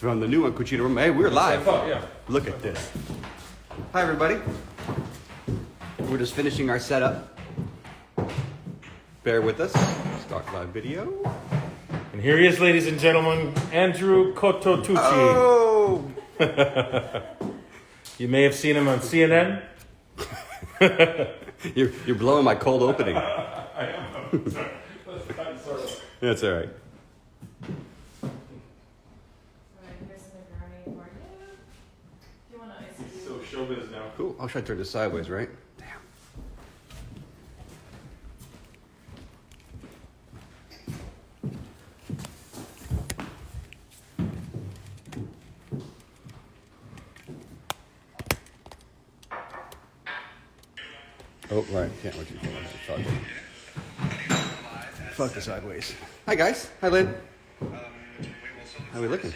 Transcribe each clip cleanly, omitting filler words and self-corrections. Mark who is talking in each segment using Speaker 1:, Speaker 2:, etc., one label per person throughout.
Speaker 1: from the new one, CUCINA ROMANA. Hey, we're live.
Speaker 2: Yeah.
Speaker 1: Look at this. Hi, everybody. We're just finishing our setup. Bear with us. Start live video.
Speaker 2: And here he is, ladies and gentlemen, Andrew Cototucci.
Speaker 1: Oh!
Speaker 2: You may have seen him on CNN.
Speaker 1: You're blowing my cold opening.
Speaker 2: I am. Sorry.
Speaker 1: That's all right.
Speaker 2: He's so showbiz now.
Speaker 1: Cool. I'll try to turn this sideways, right? Damn. Oh, right. Can't let you pull on that. Fuck the sideways. Hi, guys. Hi, Lynn. How are we looking?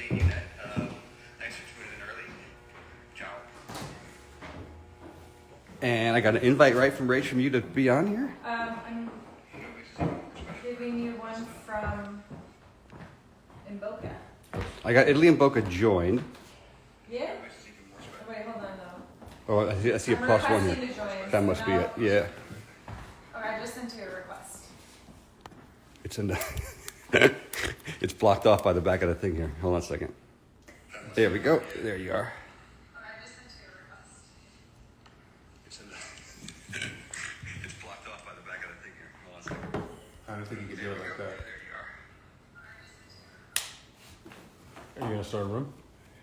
Speaker 1: And I got an invite right from Rach from you to be on here?
Speaker 3: I'm giving you one from in Boca.
Speaker 1: I got Italy and Boca joined.
Speaker 3: Yeah? Oh, wait, hold on though.
Speaker 1: Oh, I see a plus one here.
Speaker 3: Requesting to join,
Speaker 1: That must be it. Yeah.
Speaker 3: Okay, I just sent you a request.
Speaker 1: It's in the it's blocked off by the back of the thing here. Hold on a second. There we go. There you are.
Speaker 3: Okay, I just sent you a request.
Speaker 1: It's blocked off by the back of the thing here. Hold on a second.
Speaker 2: I don't think you can do it like that.
Speaker 1: There you are.
Speaker 2: Are you going to start a room?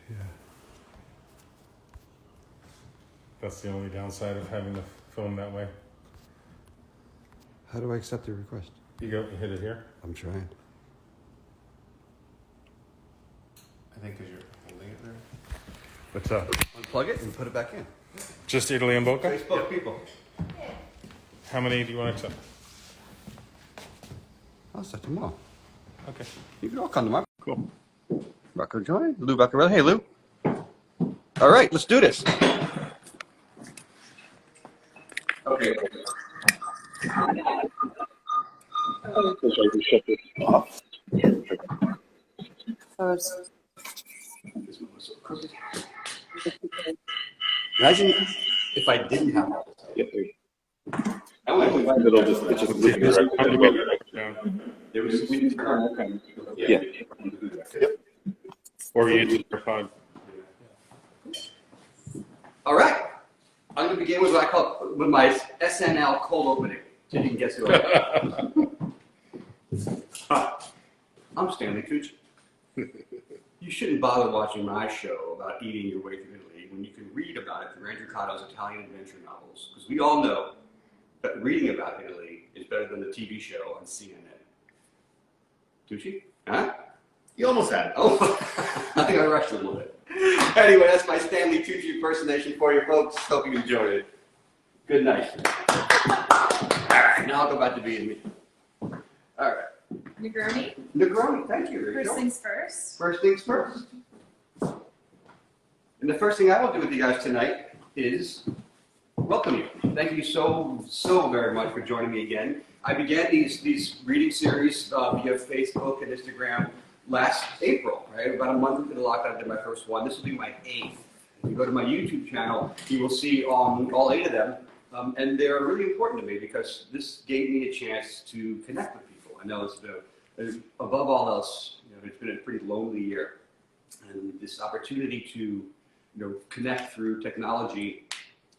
Speaker 1: Yeah.
Speaker 2: That's the only downside of having to film that way.
Speaker 1: How do I accept your request?
Speaker 2: You hit it here.
Speaker 1: I'm trying.
Speaker 2: I think because you're holding it there.
Speaker 1: Let's unplug it and put it back in.
Speaker 2: Just Italy and Boca?
Speaker 1: Facebook people.
Speaker 2: How many do you want to accept?
Speaker 1: I'll accept them all.
Speaker 2: Okay.
Speaker 1: You can all come to my.
Speaker 2: Cool.
Speaker 1: Rocco join. Lou Baccarelli. Hey, Lou. All right, let's do this. Okay. Imagine if I didn't have all this. I would
Speaker 4: It'll just, it's just leaving it right there.
Speaker 1: There was
Speaker 4: Yeah.
Speaker 1: Yep.
Speaker 2: Or you use your phone.
Speaker 1: All right. I'm going to begin with what I call with my SNL Cold Opening. So you can guess who I am. Hi, I'm Stanley Tucci. You shouldn't bother watching my show about eating your way through Italy when you can read about it through Andrew Cotto's Italian adventure novels. Because we all know that reading about Italy is better than the TV show on CNN. Tucci? Huh?
Speaker 4: You almost had it.
Speaker 1: Oh, I think I rushed a little bit. Anyway, that's my Stanley Tucci impersonation for you folks. Hope you enjoyed it. Good night. All right, now I'll go back to being me. All right.
Speaker 3: Negroni?
Speaker 1: Negroni, thank you, Rachel.
Speaker 3: First things first.
Speaker 1: First things first. And the first thing I will do with you guys tonight is welcome you. Thank you so very much for joining me again. I began these reading series via Facebook and Instagram last April, right? About a month into the lockdown, I did my first one. This will be my 8th. If you go to my YouTube channel, you will see all 8 of them. And they're really important to me because this gave me a chance to connect with people. I know above all else, it's been a pretty lonely year. And this opportunity to connect through technology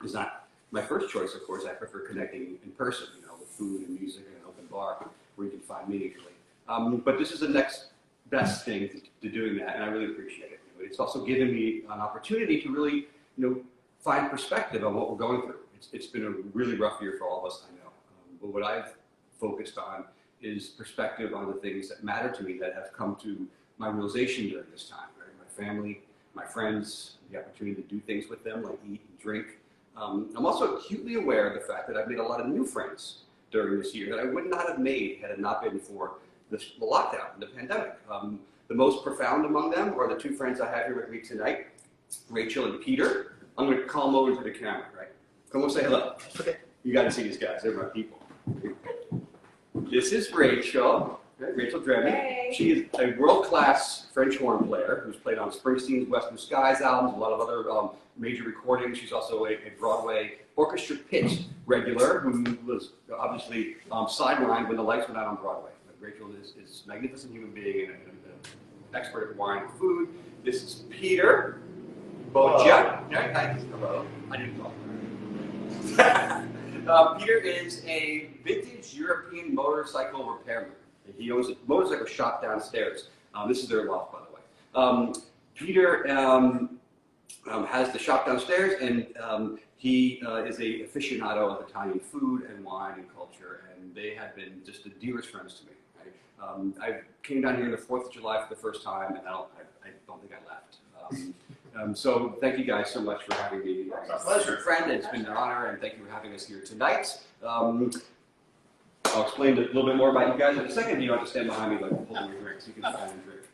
Speaker 1: is not my first choice, of course. I prefer connecting in person, with food and music and an open bar where you can find me usually. But this is the next best thing to doing that, and I really appreciate it. It's also given me an opportunity to really, find perspective on what we're going through. It's been a really rough year for all of us, I know. But what I've focused on is perspective on the things that matter to me that have come to my realization during this time, right? My family, my friends, the opportunity to do things with them, like eat and drink. I'm also acutely aware of the fact that I've made a lot of new friends during this year that I would not have made had it not been for the lockdown, the pandemic. The most profound among them are the 2 friends I have here with me tonight, Rachel and Peter. I'm going to call them over to the camera, right? Come on, say hello. Okay. You got to see these guys. They're my people. This is Rachel. Okay, Rachel Dremy.
Speaker 3: Hey.
Speaker 1: She is a world-class French horn player who's played on Springsteen's Western Skies albums, a lot of other major recordings. She's also a Broadway orchestra pit regular who was obviously sidelined when the lights went out on Broadway. Rachel is a magnificent human being and an expert at wine and food. This is Peter Boja. Hello. I didn't talk. Peter is a vintage European motorcycle repairman. He owns a motorcycle shop downstairs. This is their loft, by the way. Peter has the shop downstairs, and he is a aficionado of Italian food and wine and culture, and they have been just the dearest friends to me. I came down here on the 4th of July for the first time, and I don't think I left. So thank you guys so much for having me. It's a pleasure, friend. It's been an honor, and thank you for having us here tonight. I'll explain a little bit more about you guys in a second. You don't have to stand behind me like holding your drinks. You can stand and drink.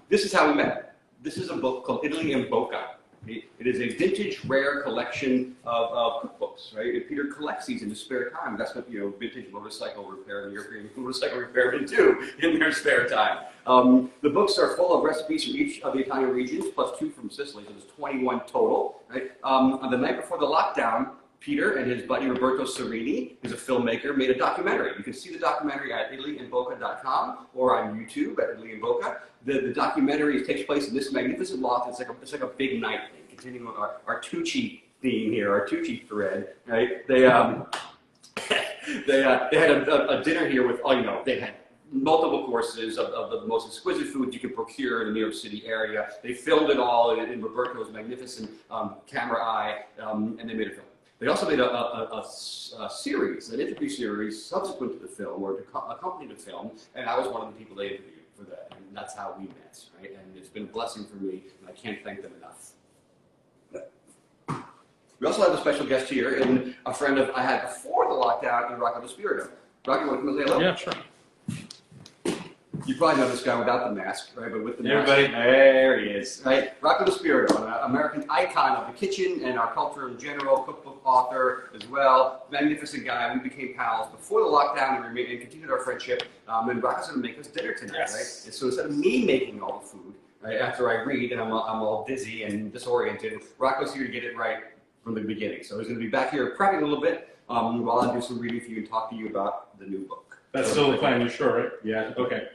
Speaker 1: This is how we met. This is a book called Italy in Boca. It is a vintage, rare collection of cookbooks, right? And Peter collects these in his spare time. That's what, vintage motorcycle repair and European motorcycle repairmen do in their spare time. The books are full of recipes from each of the Italian regions, plus 2 from Sicily, so there's 21 total, right? On the night before the lockdown, Peter and his buddy Roberto Serini, who's a filmmaker, made a documentary. You can see the documentary at ITALIANADVENURE or on YouTube at Italy in Boca. The documentary takes place in this magnificent loft. It's like a big night thing, continuing with our Tucci theme here, our Tucci thread. Right? They had a dinner here with, they had multiple courses of the most exquisite food you could procure in the New York City area. They filmed it all in Roberto's magnificent camera eye, and they made a film. They also made a series, an interview series subsequent to the film, or to accompany the film, and I was one of the people they interviewed for that, and that's how we met, right? And it's been a blessing for me, and I can't thank them enough. We also have a special guest here, and a friend I had before the lockdown, in Rocco DiSpirito. Rocco, you want to come and say hello?
Speaker 2: Yeah, sure.
Speaker 1: You probably know this guy without the mask, right? But with the mask,
Speaker 2: Everybody.
Speaker 1: there he is, right? Rocco DiSpirito, an American icon of the kitchen and our culture in general, cookbook author as well. Magnificent guy. We became pals before the lockdown and continued our friendship. And Rocco's going to make us dinner tonight,
Speaker 2: Yes.
Speaker 1: right? And so instead of me making all the food, right, after I read and I'm all dizzy and disoriented, Rocco's here to get it right from the beginning. So he's going to be back here prepping a little bit while I do some reading for you and talk to you about the new book.
Speaker 2: That's still the plan, you're sure, right?
Speaker 1: Yeah.
Speaker 2: Okay.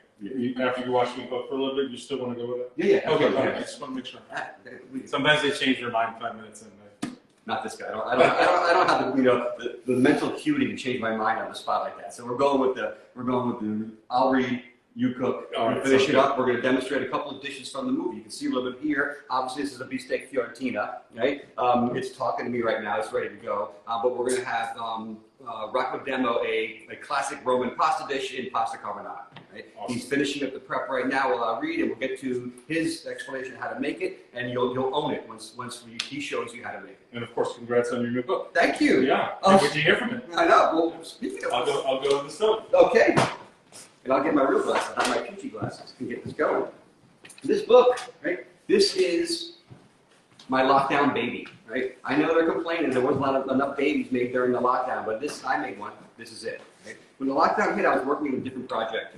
Speaker 2: After you watch the book for a little bit, you still want to go with it?
Speaker 1: Yeah.
Speaker 2: Okay,
Speaker 1: absolutely.
Speaker 2: I just want to make sure.
Speaker 1: We-
Speaker 2: Sometimes they change their mind 5 minutes in.
Speaker 1: Not this guy. I don't have the mental acuity to change my mind on the spot like that. So we're going with the I'll read, you cook,
Speaker 2: All right,
Speaker 1: finish
Speaker 2: sounds
Speaker 1: it
Speaker 2: good.
Speaker 1: up. We're going to demonstrate a couple of dishes from the movie. You can see a little bit here. Obviously, this is a beefsteak Fiorentina, right? It's talking to me right now. It's ready to go. But we're going to have Rocco demo a classic Roman pasta dish in pasta carbonara. Right?
Speaker 2: Awesome.
Speaker 1: He's finishing up the prep right now while I read, and we'll get to his explanation of how to make it, and you'll own it once he shows you how to make it.
Speaker 2: And of course, congrats on your new book.
Speaker 1: Thank you.
Speaker 2: Yeah.
Speaker 1: Oh,
Speaker 2: What did you hear from it?
Speaker 1: I know. Well, speaking of,
Speaker 2: I'll go to the stove.
Speaker 1: okay, and I'll get my real glasses, not my Gucci glasses, and get this going. This book, right? This is my lockdown baby, right? I know they're complaining there wasn't enough babies made during the lockdown, but I made one. This is it. Right? When the lockdown hit, I was working on a different project,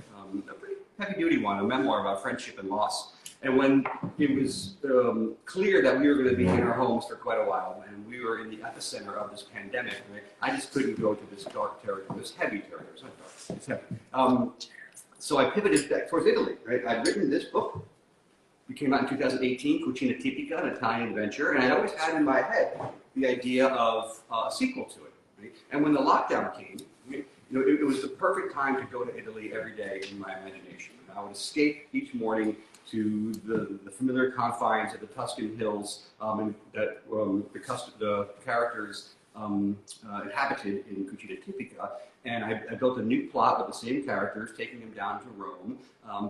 Speaker 1: a pretty heavy-duty one, a memoir about friendship and loss. And when it was clear that we were going to be in our homes for quite a while, and we were in the epicenter of this pandemic, right, I just couldn't go to this dark territory, this heavy territory. It's not dark, it's heavy. So I pivoted back towards Italy, right? I'd written this book. It came out in 2018, Cucina Tipica, an Italian adventure, and I'd always had in my head the idea of a sequel to it. Right? And when the lockdown came, it was the perfect time to go to Italy every day in my imagination. And I would escape each morning to the familiar confines of the Tuscan hills and that the characters inhabited in Cucina Tipica. And I built a new plot with the same characters, taking them down to Rome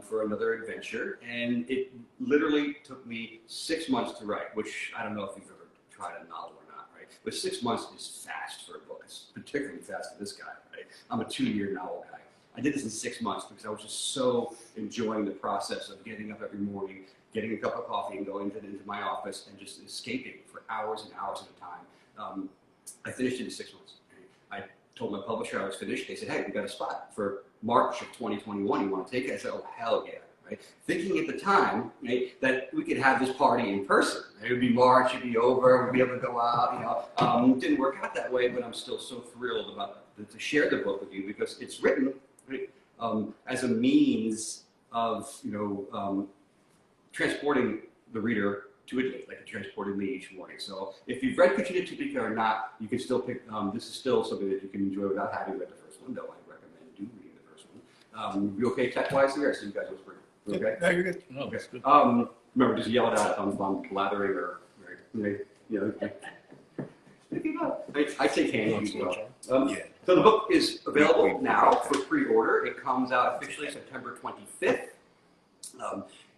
Speaker 1: for another adventure. And it literally took me 6 months to write, which I don't know if you've ever tried a novel or not, right? But 6 months is fast for a book. It's particularly fast for this guy, right? I'm a 2-year novel guy. I did this in 6 months because I was just so enjoying the process of getting up every morning, getting a cup of coffee and going into my office and just escaping for hours and hours at a time. I finished it in 6 months. I told my publisher I was finished. They said, hey, we got a spot for March of 2021, you want to take it? I said, oh, hell yeah. Right? Thinking at the time, right, that we could have this party in person. It would be March, it'd be over, we'd be able to go out. It didn't work out that way, but I'm still so thrilled about to share the book with you because it's written, right, as a means of transporting the reader to Italy, like it transported me each morning. So if you've read Cucina Tipica or not, you can still pick. This is still something that you can enjoy without having read the first one, though I recommend reading the first one. You okay tech-wise here? I see you guys whispering. Okay.
Speaker 4: No, you're good.
Speaker 2: No,
Speaker 1: Okay.
Speaker 2: it's good.
Speaker 1: Remember, just yell it out if I'm blathering or, I take hands as well. So the book is available now for pre-order. It comes out officially September 25th.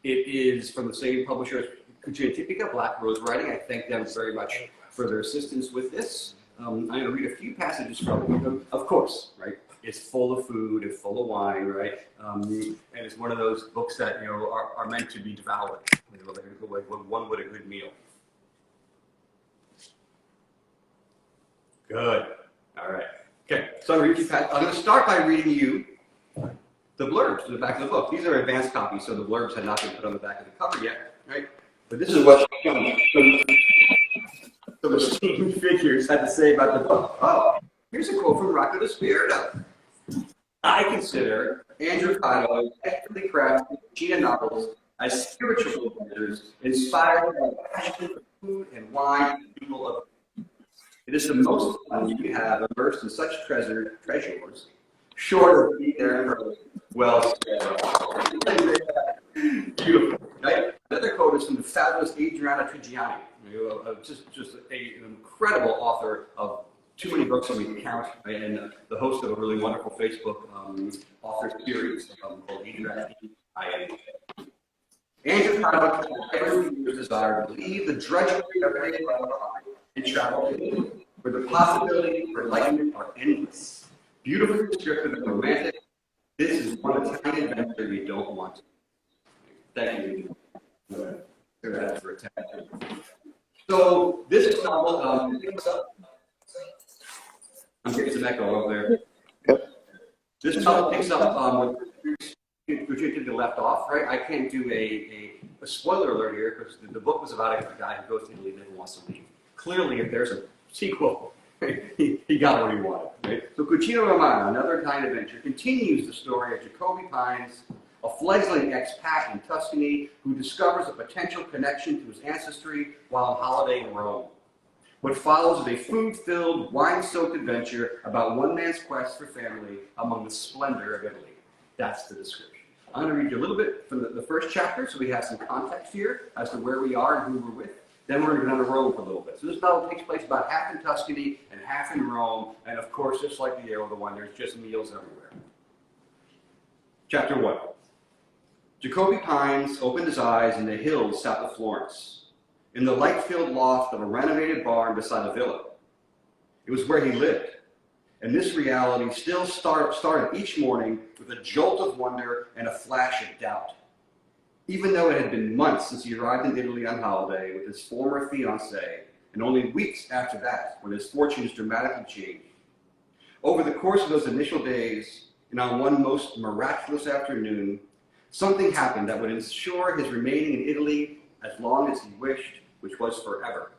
Speaker 1: It is from the same publisher as Cucina Tipica, Black Rose Writing. I thank them very much for their assistance with this. I'm going to read a few passages from it. Of course, right? It's full of food, it's full of wine, right? And it's one of those books that are meant to be devoured, like one would a good meal. Good. All right. Okay. So I'm going to start by reading you the blurbs to the back of the book. These are advanced copies, so the blurbs had not been put on the back of the cover yet, right? But this is what some esteemed figures had to say about the book. Oh, here's a quote from Rocco DiSpirito. I consider Andrew Coto's expertly crafted Cucina novels as spiritual adventures inspired by the passion for food and wine and people of it is the most fun you can have immersed in such treasures, short of being there in person. Well, beautiful, right? Another quote is from the fabulous Adriana Trigiani, just an incredible author of too many books on the account, right? And the host of a really wonderful Facebook author series called Adriana. Andrew Coto every year's desire to leave the drudgery of everyday life behind and travel to Italy, where the possibilities for enlightenment are endless. Beautifully descriptive and romantic. This is one tiny adventure you don't want to. Thank you. For attention. So this novel, I'm getting some echo over there.
Speaker 4: Yep.
Speaker 1: This novel picks up which you did left off, right? I can't do a spoiler alert here because the book was about a guy who goes to Italy and never wants to leave. Clearly, if there's a sequel, he got what he wanted, right? So Cucina Romana, another kind adventure, continues the story of Jacoby Pines, a fledgling expat in Tuscany who discovers a potential connection to his ancestry while on holiday in Rome. What follows is a food-filled, wine-soaked adventure about one man's quest for family among the splendor of Italy. That's the description. I'm going to read you a little bit from the first chapter so we have some context here as to where we are and who we're with. Then we're going to go down to Rome for a little bit. So this novel takes place about half in Tuscany and half in Rome. And of course, just like the Ale of the Wine, there's just meals everywhere. Chapter 1. Jacoby Pines opened his eyes in the hills south of Florence, in the light-filled loft of a renovated barn beside a villa. It was where he lived. And this reality still started each morning with a jolt of wonder and a flash of doubt. Even though it had been months since he arrived in Italy on holiday with his former fiancée, and only weeks after that when his fortunes dramatically changed. Over the course of those initial days, and on one most miraculous afternoon, something happened that would ensure his remaining in Italy as long as he wished, which was forever.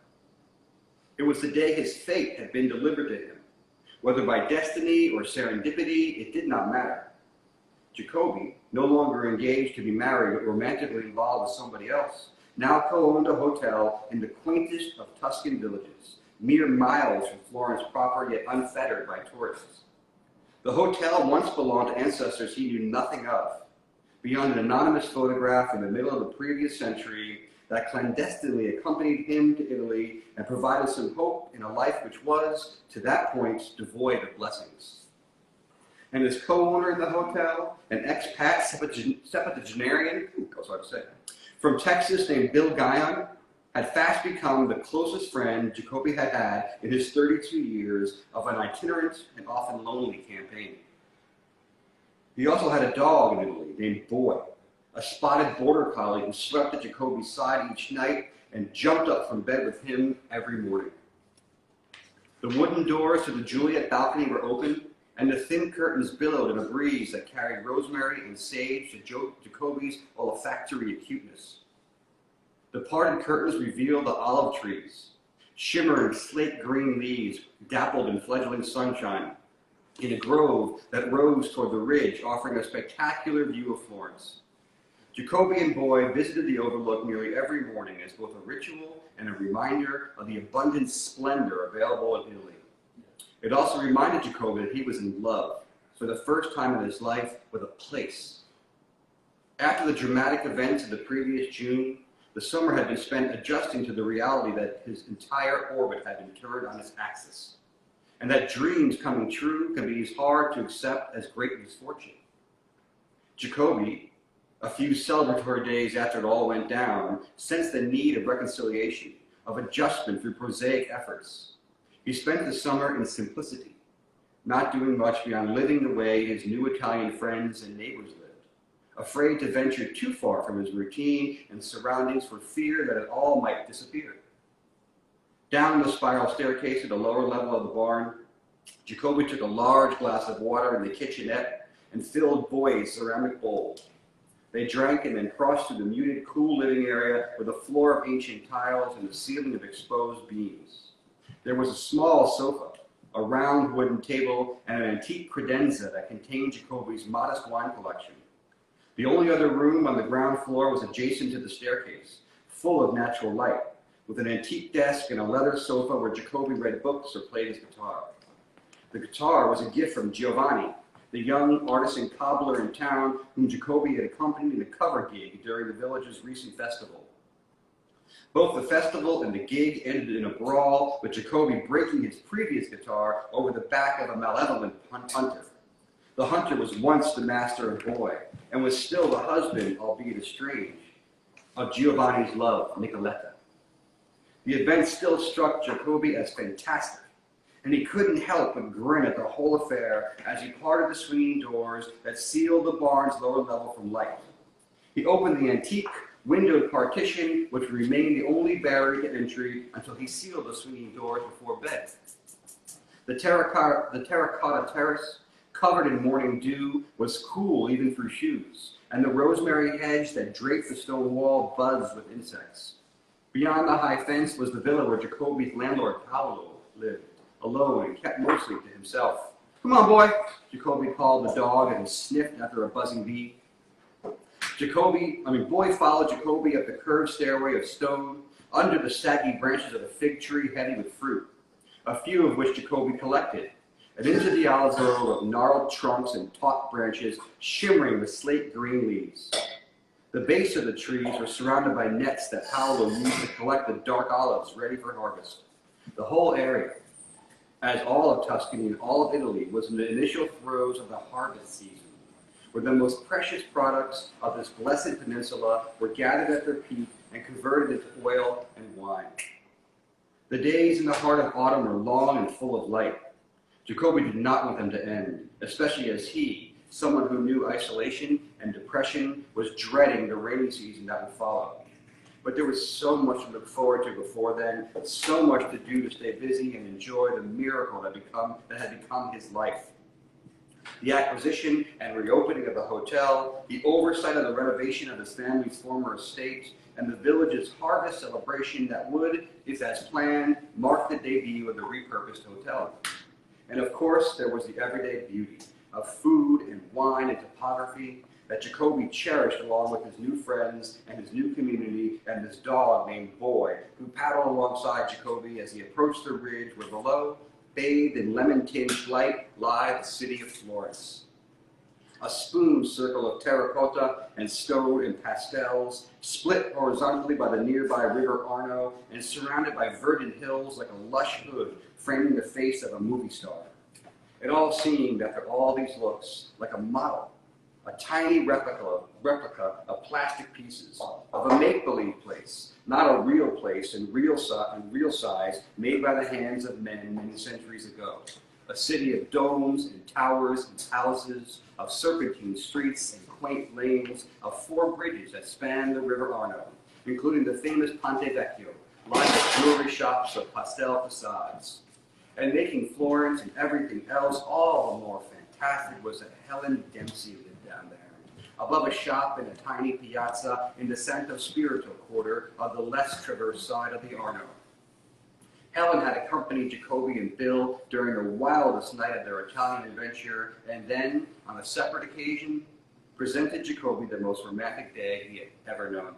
Speaker 1: It was the day his fate had been delivered to him. Whether by destiny or serendipity, it did not matter. Jacoby, no longer engaged to be married but romantically involved with somebody else, now co-owned a hotel in the quaintest of Tuscan villages, mere miles from Florence proper yet unfettered by tourists. The hotel once belonged to ancestors he knew nothing of, beyond an anonymous photograph in the middle of the previous century that clandestinely accompanied him to Italy and provided some hope in a life which was, to that point, devoid of blessings. And his co-owner in the hotel, an expat septuagenarian, goes hard to say, from Texas named Bill Guyon, had fast become the closest friend Jacoby had had in his 32 years of an itinerant and often lonely campaign. He also had a dog in Italy named Boy, a spotted border collie who slept at Jacoby's side each night and jumped up from bed with him every morning. The wooden doors to the Juliet balcony were open, and the thin curtains billowed in a breeze that carried rosemary and sage to Jacoby's olfactory acuteness. The parted curtains revealed the olive trees, shimmering slate green leaves dappled in fledgling sunshine, in a grove that rose toward the ridge, offering a spectacular view of Florence. Jacoby and Boy visited the overlook nearly every morning as both a ritual and a reminder of the abundant splendor available in Italy. It also reminded Jacoby that he was in love, for the first time in his life, with a place. After the dramatic events of the previous June, the summer had been spent adjusting to the reality that his entire orbit had been turned on its axis, and that dreams coming true can be as hard to accept as great misfortune. Jacoby, a few celebratory days after it all went down, sensed the need of reconciliation, of adjustment through prosaic efforts. He spent the summer in simplicity, not doing much beyond living the way his new Italian friends and neighbors lived, afraid to venture too far from his routine and surroundings for fear that it all might disappear. Down the spiral staircase at the lower level of the barn, Jacoby took a large glass of water in the kitchenette and filled Boy's ceramic bowl. They drank and then crossed through the muted, cool living area with a floor of ancient tiles and a ceiling of exposed beams. There was a small sofa, a round wooden table, and an antique credenza that contained Jacoby's modest wine collection. The only other room on the ground floor was adjacent to the staircase, full of natural light, with an antique desk and a leather sofa where Jacoby read books or played his guitar. The guitar was a gift from Giovanni, the young artisan cobbler in town whom Jacoby had accompanied in a cover gig during the village's recent festival. Both the festival and the gig ended in a brawl, with Jacoby breaking his previous guitar over the back of a malevolent hunter. The hunter was once the master of Boy, and was still the husband, albeit estranged, of Giovanni's love, Nicoletta. The event still struck Jacoby as fantastic, and he couldn't help but grin at the whole affair as he parted the swinging doors that sealed the barn's lower level from light. He opened the antique windowed partition, which remained the only barrier to entry until he sealed the swinging doors before bed. The terracotta terrace, covered in morning dew, was cool even through shoes, and the rosemary hedge that draped the stone wall buzzed with insects. Beyond the high fence was the villa where Jacoby's landlord Paolo lived, alone and kept mostly to himself. "Come on, Boy," Jacoby called the dog and sniffed after a buzzing bee. Boy followed Jacoby up the curved stairway of stone, under the saggy branches of a fig tree heavy with fruit, a few of which Jacoby collected, and into the olive grove of gnarled trunks and taut branches shimmering with slate green leaves. The base of the trees were surrounded by nets that Paolo used to collect the dark olives ready for harvest. The whole area, as all of Tuscany and all of Italy, was in the initial throes of the harvest season, where the most precious products of this blessed peninsula were gathered at their peak and converted into oil and wine. The days in the heart of autumn were long and full of light. Jacoby did not want them to end, especially as he, someone who knew isolation and depression, was dreading the rainy season that would follow. But there was so much to look forward to before then, so much to do to stay busy and enjoy the miracle that had become his life. The acquisition and reopening of the hotel, the oversight of the renovation of his family's former estate, and the village's harvest celebration that would, if as planned, mark the debut of the repurposed hotel. And of course, there was the everyday beauty of food and wine and topography that Jacoby cherished along with his new friends and his new community and his dog named Boy, who paddled alongside Jacoby as he approached the ridge where below, bathed in lemon-tinged light, lay the city of Florence. A spoon circle of terracotta and stone and pastels, split horizontally by the nearby river Arno and surrounded by verdant hills like a lush hood framing the face of a movie star. It all seemed, after all these looks, like a model, a tiny replica of plastic pieces of a make-believe place, not a real place in real size made by the hands of men many centuries ago. A city of domes and towers and palaces, of serpentine streets and quaint lanes, of 4 bridges that span the river Arno, including the famous Ponte Vecchio, lined with jewelry shops of pastel facades. And making Florence and everything else all the more fantastic was that Helen Dempsey lived down there, above a shop in a tiny piazza in the Santo Spirito quarter of the less traversed side of the Arno. Helen had accompanied Jacoby and Bill during the wildest night of their Italian adventure, and then, on a separate occasion, presented Jacoby the most romantic day he had ever known.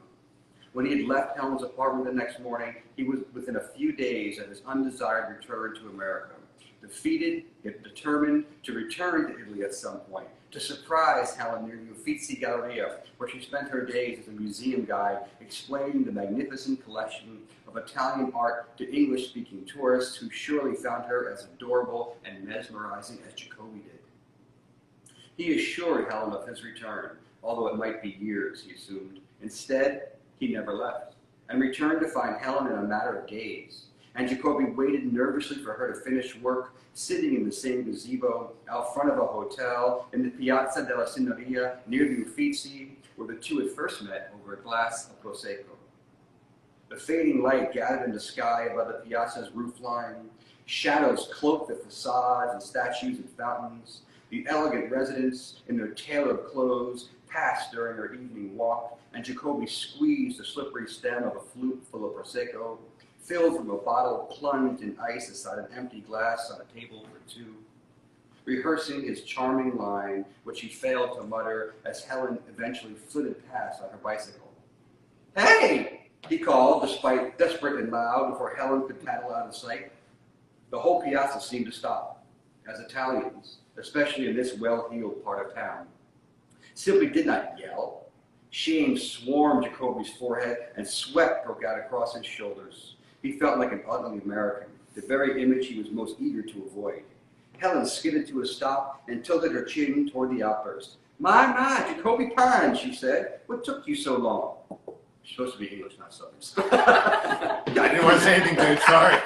Speaker 1: When he had left Helen's apartment the next morning, he was within a few days of his undesired return to America, defeated yet determined to return to Italy at some point, to surprise Helen near the Uffizi Galleria, where she spent her days as a museum guide explaining the magnificent collection of Italian art to English-speaking tourists who surely found her as adorable and mesmerizing as Jacoby did. He assured Helen of his return, although it might be years, he assumed. Instead, he never left, and returned to find Helen in a matter of days. And Jacoby waited nervously for her to finish work, sitting in the same gazebo out front of a hotel in the Piazza della Signoria near the Uffizi, where the two had first met over a glass of Prosecco. The fading light gathered in the sky above the piazza's roofline. Shadows cloaked the facades and statues and fountains. The elegant residents, in their tailored clothes, passed during their evening walk, and Jacoby squeezed the slippery stem of a flute full of Prosecco, filled from a bottle plunged in ice aside an empty glass on a table for two, rehearsing his charming line, which he failed to mutter as Helen eventually flitted past on her bicycle. "Hey!" he called, despite desperate and loud, before Helen could paddle out of sight. The whole piazza seemed to stop, as Italians, especially in this well-heeled part of town, simply did not yell. Shame swarmed Jacoby's forehead, and sweat broke out across his shoulders. He felt like an ugly American, the very image he was most eager to avoid. Helen skidded to a stop and tilted her chin toward the outburst. My, Jacoby Pine," she said. "What took you so long?" She's supposed to be English, not Southern.
Speaker 4: I didn't want to say anything, dude. Sorry.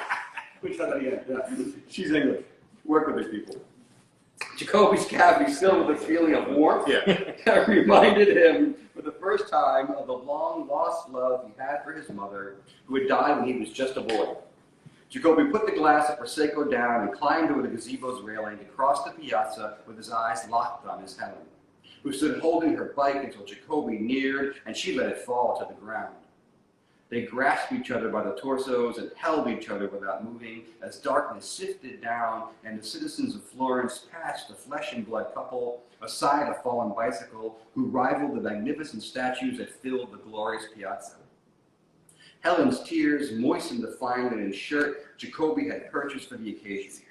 Speaker 1: We said that again. Yeah. She's English. Work with these people. Jacoby's cavity filled with a feeling of warmth that reminded him for the first time of the long-lost love he had for his mother, who had died when he was just a boy. Jacoby put the glass of Prosecco down and climbed over the gazebo's railing to cross the piazza with his eyes locked on his Helen, who stood holding her bike until Jacoby neared and she let it fall to the ground. They grasped each other by the torsos and held each other without moving as darkness sifted down and the citizens of Florence passed the flesh and blood couple aside a fallen bicycle who rivaled the magnificent statues that filled the glorious piazza. Helen's tears moistened the fine linen shirt Jacoby had purchased for the occasion.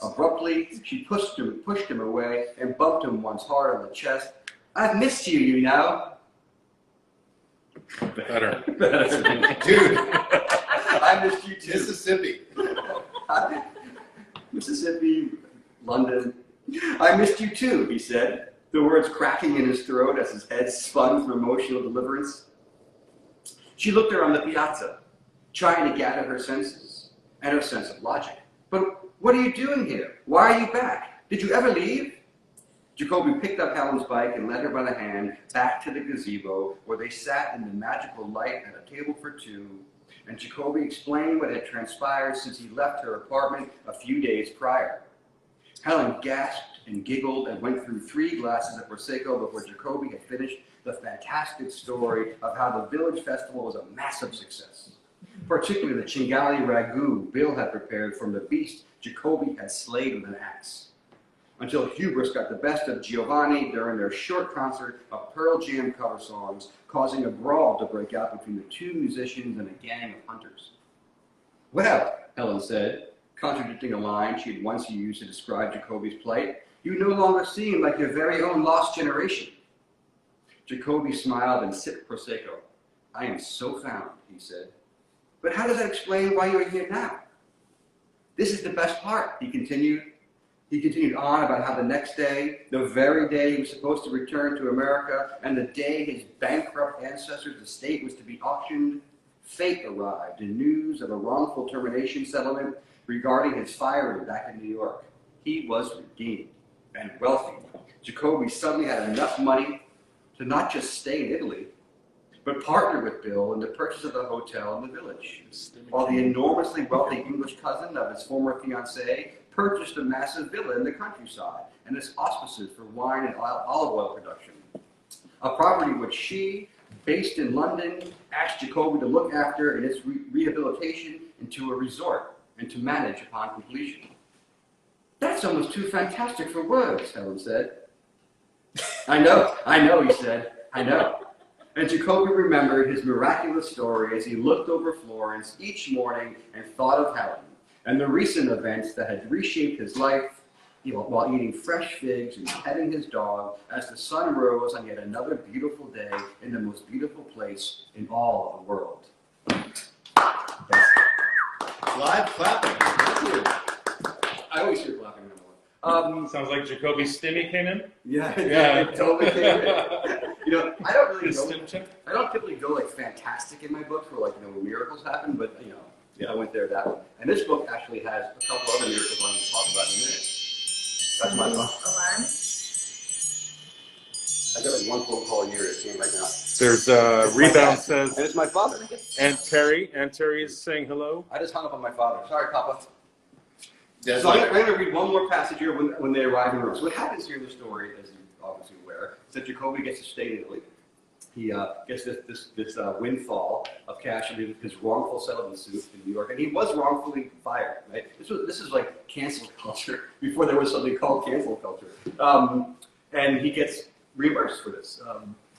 Speaker 1: Abruptly, she pushed him away and bumped him once hard on the chest. "I've missed you, you know."
Speaker 4: Better.
Speaker 1: Dude, I missed you too.
Speaker 4: Mississippi.
Speaker 1: Mississippi, London. "I missed you too," he said, the words cracking in his throat as his head spun from emotional deliverance. She looked around the piazza, trying to gather her senses and her sense of logic. "But what are you doing here? Why are you back? Did you ever leave?" Jacoby picked up Helen's bike and led her by the hand back to the gazebo, where they sat in the magical light at a table for two, and Jacoby explained what had transpired since he left her apartment a few days prior. Helen gasped and giggled and went through 3 glasses of Prosecco before Jacoby had finished the fantastic story of how the village festival was a massive success, particularly the Chingali ragu Bill had prepared from the beast Jacoby had slayed with an axe, until hubris got the best of Giovanni during their short concert of Pearl Jam cover songs, causing a brawl to break out between the 2 musicians and a gang of hunters. "Well," Helen said, contradicting a line she had once used to describe Jacoby's plight, "you no longer seem like your very own lost generation." Jacoby smiled and sipped Prosecco. "I am so found," he said. "But how does that explain why you're here now?" "This is the best part," he continued. He continued on about how the next day, the very day he was supposed to return to America, and the day his bankrupt ancestors' estate was to be auctioned, fate arrived and news of a wrongful termination settlement regarding his firing back in New York. He was redeemed and wealthy. Jacoby suddenly had enough money to not just stay in Italy, but partnered with Bill in the purchase of the hotel in the village, while the enormously wealthy English cousin of his former fiancée purchased a massive villa in the countryside and its auspices for wine and olive oil production. A property which she, based in London, asked Jacoby to look after in its rehabilitation into a resort and to manage upon completion. That's almost too fantastic for words, Helen said. I know, he said, I know. And Jacoby remembered his miraculous story as he looked over Florence each morning and thought of Helen and the recent events that had reshaped his life, while eating fresh figs and petting his dog as the sun rose on yet another beautiful day in the most beautiful place in all of the world.
Speaker 4: Live clapping.
Speaker 1: I always hear clapping when
Speaker 2: Sounds like Jacoby's stimmy came in.
Speaker 1: Yeah,
Speaker 2: Yeah.
Speaker 1: it totally came in. I don't really
Speaker 2: His
Speaker 1: go.
Speaker 2: stim check.
Speaker 1: I don't typically go like fantastic in my books where where miracles happen, but I went there that one. And this book actually has a couple other miracles I'm going to talk about in a minute. That's my thought.
Speaker 3: Alarm?
Speaker 1: I got like one phone call a year that came right now.
Speaker 2: There's Rebound says,
Speaker 1: And it's my father.
Speaker 2: Aunt Terry is saying hello.
Speaker 1: I just hung up on my father. Sorry, Papa.
Speaker 4: That's
Speaker 1: So I'm
Speaker 4: like,
Speaker 1: going to read one more passage here when they arrive in Rome. So what happens here in the story, as you're obviously aware, is that Jacoby gets to stay in Italy. He gets this windfall of cash from his wrongful settlement suit in New York, and he was wrongfully fired. Right? This is like cancel culture before there was something called cancel culture, and he gets reimbursed for this,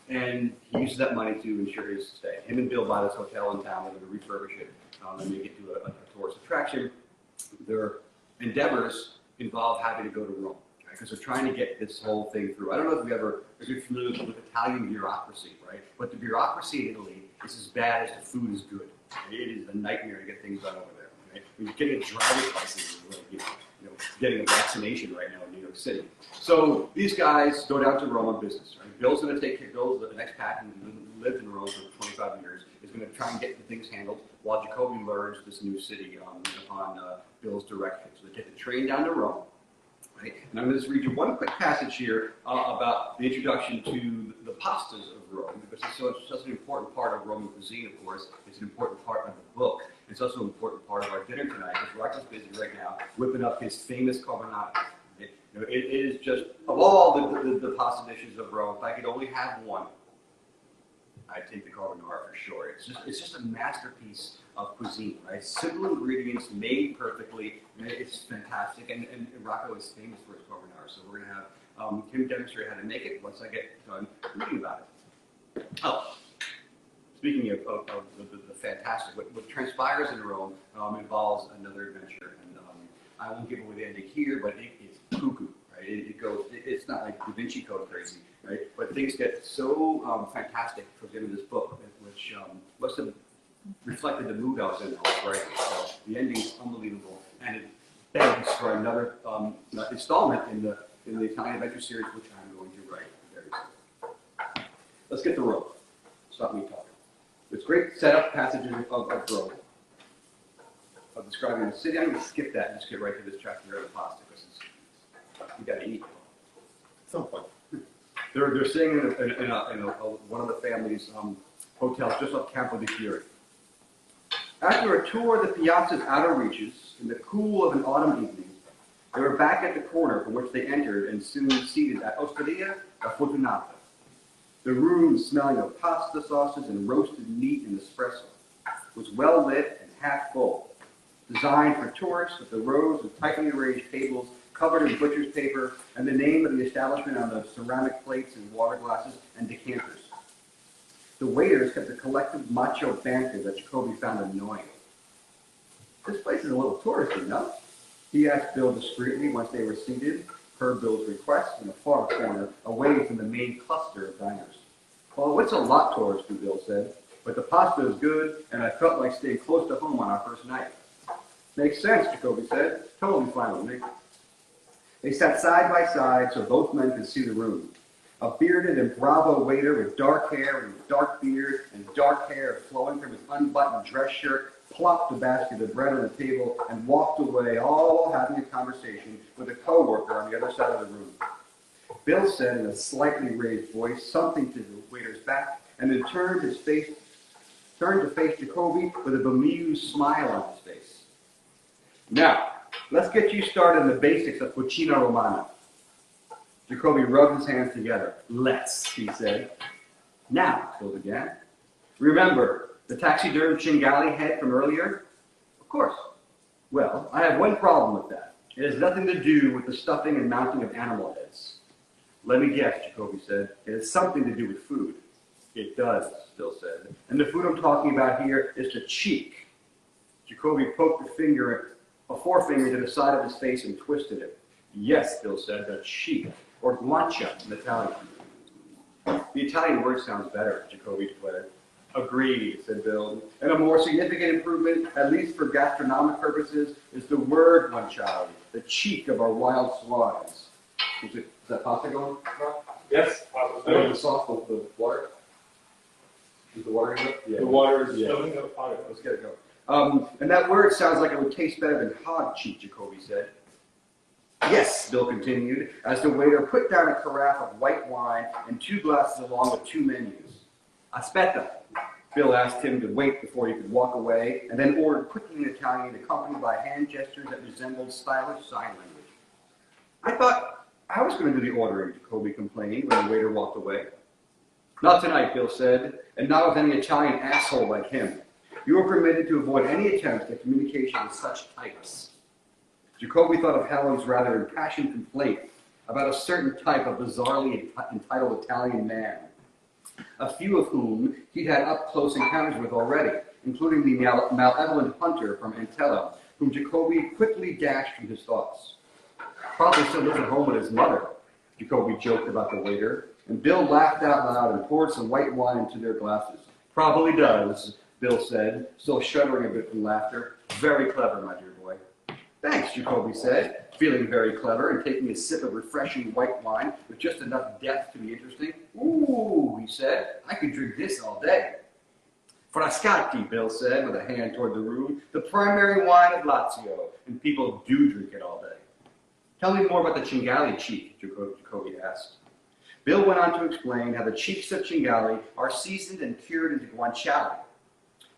Speaker 1: and he uses that money to ensure his stay. Him and Bill buy this hotel in town. They're going to refurbish it and make it to a tourist attraction. Their endeavors involve having to go to Rome, because they're trying to get this whole thing through. I don't know if you're familiar with Italian bureaucracy, right? But the bureaucracy in Italy is as bad as the food is good. It is a nightmare to get things done over there. Right? When you're getting a driver's license, is like, getting a vaccination right now in New York City. So these guys go down to Rome on business. Right? Bill's going to take care. Bill's an expat and lived in Rome for 25 years. Is going to try and get the things handled while Jacoby learns this new city upon Bill's direction. So they take the train down to Rome. Right? And I'm going to just read you one quick passage here about the introduction to the pastas of Rome, because it's such an important part of Roman cuisine, of course. It's an important part of the book. It's also an important part of our dinner tonight, because Rocco's busy right now whipping up his famous carbonara. It is just, of all the pasta dishes of Rome, if I could only have one, I'd take the carbonara for sure. It's just a masterpiece of cuisine, right? Simple ingredients made perfectly. It's fantastic, and Rocco is famous for his carbonara. So we're gonna have him demonstrate how to make it once I get done reading about it. Oh, speaking of the fantastic, what transpires in Rome involves another adventure, and I won't give away the ending here, but it is cuckoo. It's not like Da Vinci Code crazy, right? But things get so fantastic towards the end of this book, which must have reflected the mood I was in, right? So the ending is unbelievable, and it begs for another installment in the Italian Adventure series, which I'm going to write very soon. Let's get to Rome. Stop me talking. It's great setup passages of Rome, of describing the city. I'm going to skip that and just get right to this chapter of the pasta, because you got to eat.
Speaker 4: some point.
Speaker 1: They're staying in one of the family's hotels just off Campo di Fiori. After a tour of the piazza's outer reaches, in the cool of an autumn evening, they were back at the corner from which they entered and soon seated at Osteria La Fortunata. The room, smelling of pasta sauces and roasted meat and espresso, was well lit and half full. Designed for tourists, with the rows of tightly arranged tables covered in butcher's paper and the name of the establishment on the ceramic plates and water glasses and decanters. The waiters kept a collective macho banter that Jacoby found annoying. "This place is a little touristy, no?" he asked Bill discreetly once they were seated, per Bill's request, in a far corner, away from the main cluster of diners. "Well, it's a lot touristy," Bill said, "but the pasta is good, and I felt like staying close to home on our first night." "Makes sense," Jacoby said. "Totally fine with me." They sat side by side so both men could see the room. A bearded and bravo waiter with dark hair and dark beard and dark hair flowing from his unbuttoned dress shirt plopped a basket of bread on the table and walked away, all while having a conversation with a coworker on the other side of the room. Bill said in a slightly raised voice something to the waiter's back, and then turned to face Jacoby with a bemused smile on his face. Now, let's get you started in the basics of CUCINA ROMANA. Jacoby rubbed his hands together. Let's, he said. Now, Bill began. Remember the taxidermed Chingali head from earlier? Of course. Well, I have one problem with that. It has nothing to do with the stuffing and mounting of animal heads. Let me guess, Jacoby said. It has something to do with food. It does, Bill said. And the food I'm talking about here is the cheek. Jacoby poked a forefinger into the side of his face and twisted it. Yes, Bill said, the cheek, or guancia in Italian. The Italian word sounds better, Jacoby declared. Agreed, said Bill. And a more significant improvement, at least for gastronomic purposes, is the word guanciale, the cheek of our wild swans. Is that pasta going?
Speaker 2: Yes.
Speaker 1: The sauce with the water? Is the water good? Yeah.
Speaker 2: The water is filling up on it.
Speaker 1: Let's get it going. And that word sounds like it would taste better than hog cheek, Jacoby said. Yes, Bill continued, as the waiter put down a carafe of white wine and 2 glasses along with 2 menus. Aspetta. Bill asked him to wait before he could walk away, and then ordered quickly in Italian, accompanied by hand gestures that resembled stylish sign language. I thought I was going to do the ordering, Jacoby complained when the waiter walked away. Not tonight, Bill said, and not with any Italian asshole like him. You are permitted to avoid any attempt at communication with such types. Jacoby thought of Helen's rather impassioned complaint about a certain type of bizarrely entitled Italian man, a few of whom he'd had up-close encounters with already, including the malevolent hunter from Antella, whom Jacoby quickly dashed from his thoughts. Probably still lives at home with his mother, Jacoby joked about the waiter, and Bill laughed out loud and poured some white wine into their glasses. Probably does, Bill said, still shuddering a bit from laughter. Very clever, my dear boy. Thanks, Jacoby said, feeling very clever and taking a sip of refreshing white wine with just enough depth to be interesting. Ooh, he said, I could drink this all day. Frascati, Bill said, with a hand toward the room, the primary wine of Lazio, and people do drink it all day. Tell me more about the Chingali cheek, Jacoby asked. Bill went on to explain how the cheeks of Chingali are seasoned and cured into guanciale,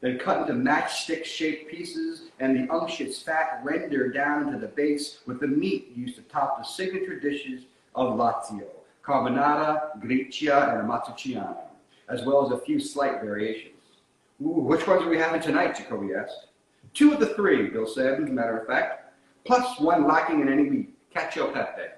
Speaker 1: then cut into matchstick-shaped pieces, and the unctuous fat rendered down into the base with the meat used to top the signature dishes of Lazio, Carbonara, Gricia, and Amatriciana, as well as a few slight variations. Ooh, which ones are we having tonight, Jacoby asked. 2 of the 3, Bill said, as a matter of fact, plus 1 lacking in any meat, cacio pepe.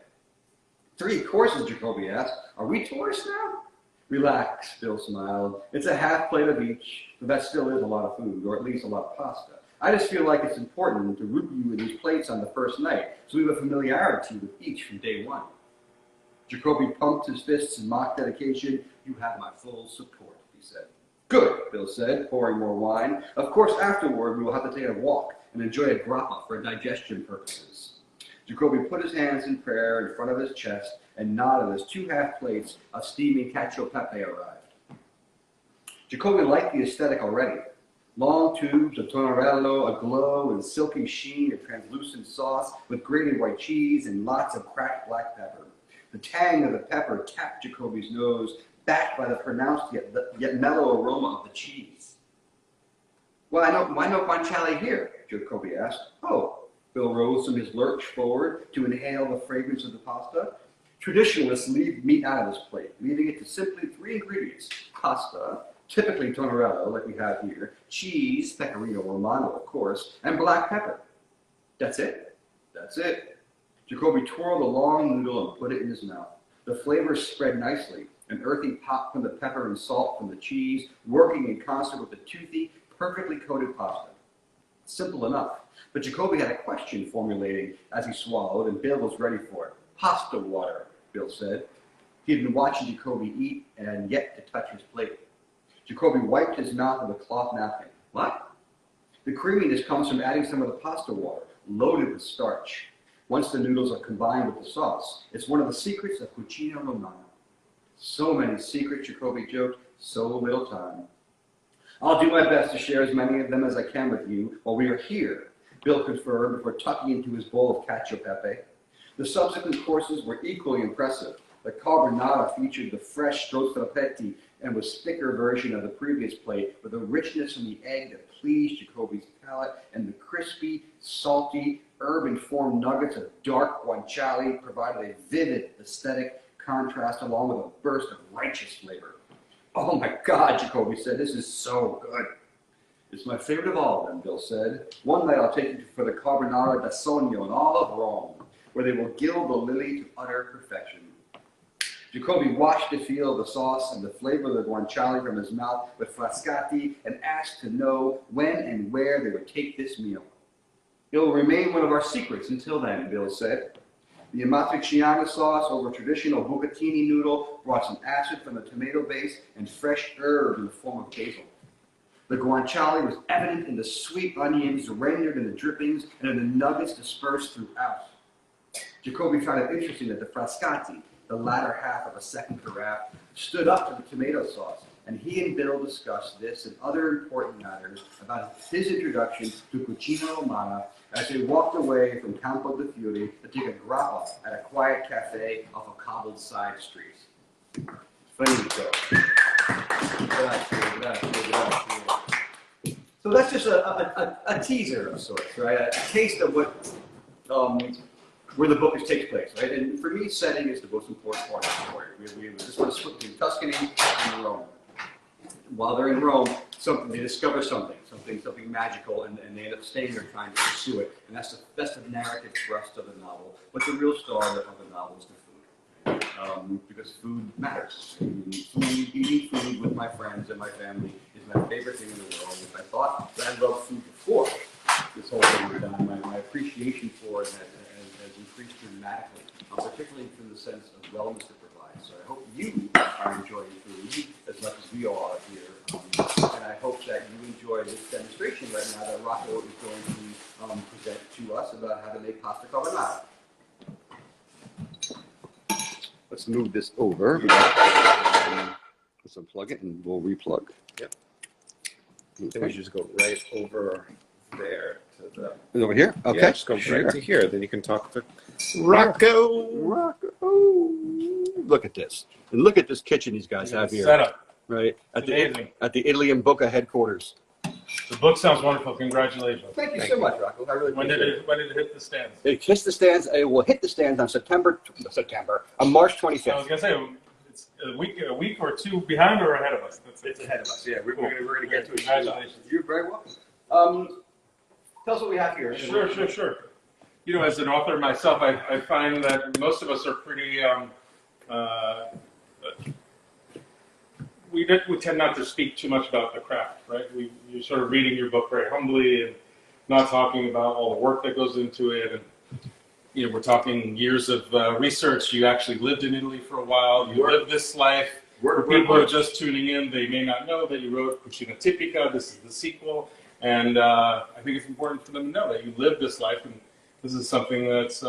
Speaker 1: 3 courses, Jacoby asked. Are we tourists now? Relax, Bill smiled. It's a half plate of each, but that still is a lot of food, or at least a lot of pasta. I just feel like it's important to root you with these plates on the first night, so we have a familiarity with each from day one. Jacoby pumped his fists in mock dedication. You have my full support, he said. Good, Bill said, pouring more wine. Of course, afterward, we will have to take a walk and enjoy a grappa for digestion purposes. Jacoby put his hands in prayer in front of his chest and nodded as 2 half plates of steaming cacio pepe arrived. Jacoby liked the aesthetic already. Long tubes of tonarello aglow in silky sheen of translucent sauce with grated white cheese and lots of cracked black pepper. The tang of the pepper tapped Jacoby's nose, backed by the pronounced yet mellow aroma of the cheese. Why no guanciale here? Jacoby asked. Oh. Bill rose from his lurch forward to inhale the fragrance of the pasta. Traditionalists leave meat out of this plate, leaving it to simply 3 ingredients. Pasta, typically tonarello, like we have here, cheese, pecorino romano, of course, and black pepper. That's it? That's it. Jacoby twirled a long noodle and put it in his mouth. The flavors spread nicely, an earthy pop from the pepper and salt from the cheese, working in concert with the toothy, perfectly coated pasta. Simple enough. But Jacoby had a question formulating as he swallowed, and Bill was ready for it. Pasta water, Bill said. He had been watching Jacoby eat and had yet to touch his plate. Jacoby wiped his mouth with a cloth napkin. What? The creaminess comes from adding some of the pasta water, loaded with starch. Once the noodles are combined with the sauce, it's one of the secrets of CUCINA ROMANA. So many secrets, Jacoby joked, so little time. I'll do my best to share as many of them as I can with you while we are here, Bill confirmed before tucking into his bowl of cacio pepe. The subsequent courses were equally impressive. The carbonara featured the fresh strozzapetti and was thicker version of the previous plate with a richness from the egg that pleased Jacoby's palate, and the crispy, salty, herb-informed nuggets of dark guanciale provided a vivid aesthetic contrast along with a burst of righteous flavor. Oh my God, Jacoby said, this is so good. It's my favorite of all of them, Bill said. One night I'll take you for the Carbonara da Sogno in all of Rome, where they will gild the lily to utter perfection. Jacoby watched to feel the sauce and the flavor of the guanciale from his mouth with Frascati and asked to know when and where they would take this meal. It will remain one of our secrets until then, Bill said. The amatriciana sauce over traditional bucatini noodle brought some acid from the tomato base and fresh herbs in the form of basil. The guanciale was evident in the sweet onions rendered in the drippings and in the nuggets dispersed throughout. Jacoby found it interesting that the Frascati, the latter half of a second carafe, stood up to the tomato sauce, and he and Bill discussed this and other important matters about his introduction to Cucina Romana as they walked away from Campo de Fiori to take a grappa at a quiet cafe off a cobbled side street. Finito. So that's just a teaser of sorts, right? A taste of what, where the book takes place, right? And for me, setting is the most important part of the story. We just want to slip between Tuscany and Rome. While they're in Rome, they discover something magical, and they end up staying there trying to pursue it. And that's the narrative thrust of the novel. But the real star of the novel is the food. Because food matters. Eating food with my friends and my family is my favorite thing in the world. If I thought that I loved food before this whole thing was done, my appreciation for it has increased dramatically, particularly from the sense of wellness it provides. So I hope you are enjoying food as much as we are here. And I hope that you enjoy this demonstration right now that Rocco is going to present to us about how to make pasta carbonara. Let's move this over. Let's unplug it and we'll replug.
Speaker 4: Yep.
Speaker 1: Okay.
Speaker 4: Then we just go right over there to the.
Speaker 1: Over here? Okay.
Speaker 4: Yeah, just go right to here. Then you can talk to Rocco.
Speaker 1: Rocco. Look at this. And look at this kitchen these guys have here.
Speaker 2: Setup.
Speaker 1: Right. At
Speaker 2: Amazing.
Speaker 1: the Italian Boca headquarters.
Speaker 2: The book sounds wonderful. Congratulations.
Speaker 1: Thank you so much, Rocco. I really
Speaker 2: When did it hit the stands?
Speaker 1: It hits the stands. It will hit the stands on March 25th.
Speaker 2: I was gonna say it's a week or two behind or ahead of us.
Speaker 1: It's ahead of us. Yeah, we're gonna get to it.
Speaker 2: Congratulations.
Speaker 1: You're very welcome. Tell us what we have here.
Speaker 2: Sure. You know, as an author myself, I find that most of us are pretty. We tend not to speak too much about the craft, right? You're sort of reading your book very humbly and not talking about all the work that goes into it. And you know, we're talking years of research. You actually lived in Italy for a while. You lived this life. For people who are just tuning in, they may not know that you wrote Cucina Tipica. This is the sequel. And I think it's important for them to know that you lived this life, and this is something that's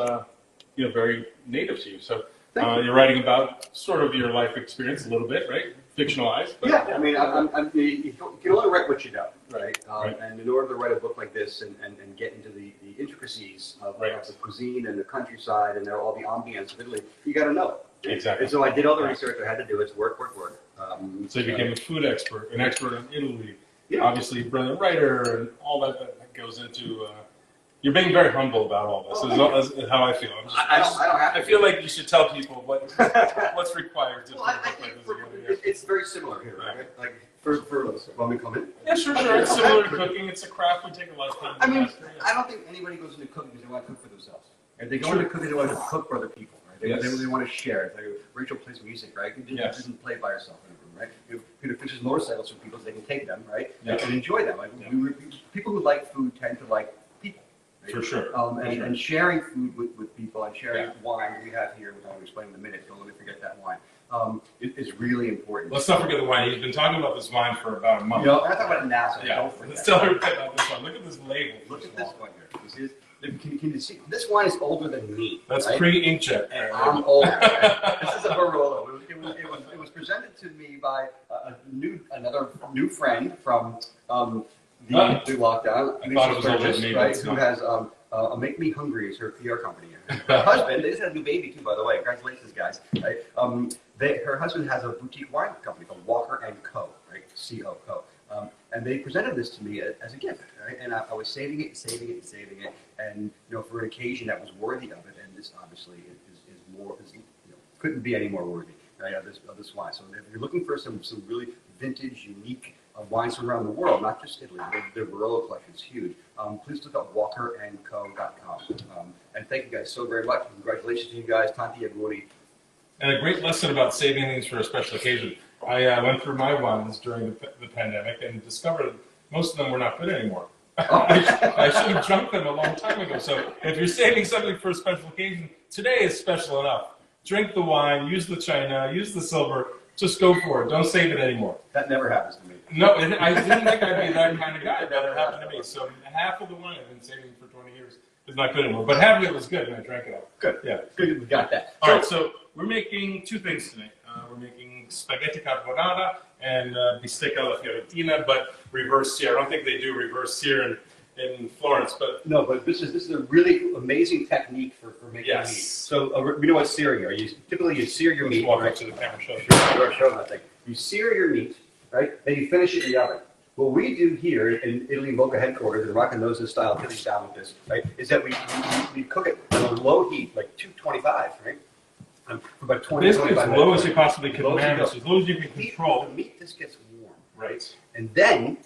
Speaker 2: very native to you. So you're writing about sort of your life experience a little bit, right? Fictionalized. But,
Speaker 1: yeah, I mean, you can only write what you know, right?
Speaker 2: Right.
Speaker 1: And in order to write a book like this and get into the intricacies of the cuisine and the countryside and all the ambience of Italy, you got to know.
Speaker 2: Exactly.
Speaker 1: And so I did all the research I had to do. It's work.
Speaker 2: So you became a food expert, an expert in Italy.
Speaker 1: Yeah.
Speaker 2: Obviously, a brilliant writer, and all that goes into. You're being very humble about all this. Is how I feel.
Speaker 1: I don't have to.
Speaker 2: I feel like you should tell people what's required to.
Speaker 1: Well, I think it's very similar here, right? Like for when we come in.
Speaker 2: Yeah, sure. It's similar to cooking. It's a craft. We take a lot of time.
Speaker 1: I mean, I don't think anybody goes into cooking because they want to cook for themselves. If they go into cooking, they want to cook for other people, right? They really want to share. It's like Rachel plays music, right? You didn't play by yourself in a room, right? Peter fixes motorcycles for people so they can take them, right? And enjoy them. Like, people who like food tend to like people. Right?
Speaker 2: For sure.
Speaker 1: And sharing food with people and sharing wine we have here, which I'll explain in a minute. Don't let me forget that wine. Is really important.
Speaker 2: Let's not forget the wine. He's been talking about this wine for about a month.
Speaker 1: You know, I talk about it now, so
Speaker 2: yeah.
Speaker 1: don't forget.
Speaker 2: Let's tell everybody about this one. Look at this label.
Speaker 1: Look at this one here. Can you see? This wine is older than me.
Speaker 2: That's
Speaker 1: right?
Speaker 2: pre-inkjet.
Speaker 1: And I'm older. This is a Barolo. It was presented to me by another new friend from the lockdown.
Speaker 2: I thought it was older than me,
Speaker 1: right? Who has Make Me Hungry is her PR company. Her husband, they just had a new baby too, by the way. Congratulations, guys. Right? her husband has a boutique wine company called Walker and Co. Right, C-O. And they presented this to me as a gift, right? And I was saving it, and for an occasion that was worthy of it. And this obviously couldn't be any more worthy, right? Of this wine. So if you're looking for some really vintage, unique wines from around the world, not just Italy, their Barolo collection is huge. Please look up walkerandco.com. And thank you guys so very much. Congratulations to you guys, tanti auguri.
Speaker 2: And a great lesson about saving things for a special occasion. I went through my wines during the pandemic and discovered most of them were not good anymore. I should have drunk them a long time ago. So if you're saving something for a special occasion, today is special enough. Drink the wine, use the china, use the silver, just go for it. Don't save it anymore.
Speaker 1: That never happens to me.
Speaker 2: No, I didn't think I'd be that kind of guy, but it happened to me. So half of the wine I've been saving for 20 years is not good anymore. But half of it was good, and I drank it all.
Speaker 1: Good.
Speaker 2: Yeah.
Speaker 1: Good, we got that.
Speaker 2: All right, so we're making two things tonight. We're making spaghetti carbonara and bistecca alla fiorentina, but reverse sear. I don't think they do reverse sear in Florence, but
Speaker 1: no, but this is a really amazing technique for making meat. So we know what searing are. Typically you sear your meat.
Speaker 2: Walk
Speaker 1: right?
Speaker 2: up to the camera,
Speaker 1: Show that thing. You sear your meat, right? Then you finish it in the oven. What we do here in Italy Mocha headquarters, and Rocco knows this style, Tilly's down with this, right? Is that we cook it at a low heat, like 225, right? For about 20,
Speaker 2: basically as
Speaker 1: 25
Speaker 2: low
Speaker 1: minutes.
Speaker 2: as you possibly can manage, as low as you can control.
Speaker 1: The meat just gets warm.
Speaker 2: Right.
Speaker 1: And then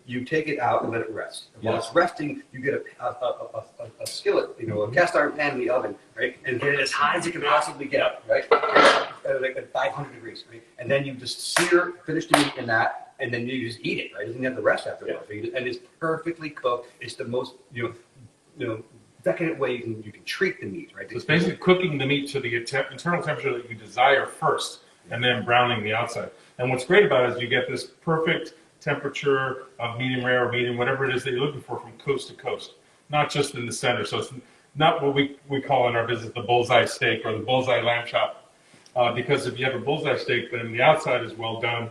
Speaker 1: you take it out and let it rest. And while it's resting, you get a skillet, a cast iron pan in the oven, right? And get it as high as you can possibly get, right? Like at 500 degrees, right? And then you just finish the meat in that, and then you just eat it, right? It doesn't have the rest afterwards. Yeah. And it's perfectly cooked. It's the most, decadent way you can treat the meat, right?
Speaker 2: So it's basically cooking the meat to the internal temperature that you desire first, and then browning the outside. And what's great about it is you get this perfect temperature of medium rare or medium, whatever it is that you're looking for, from coast to coast, not just in the center. So it's not what we call in our business the bullseye steak or the bullseye lamb chop, because if you have a bullseye steak, then the outside is well done,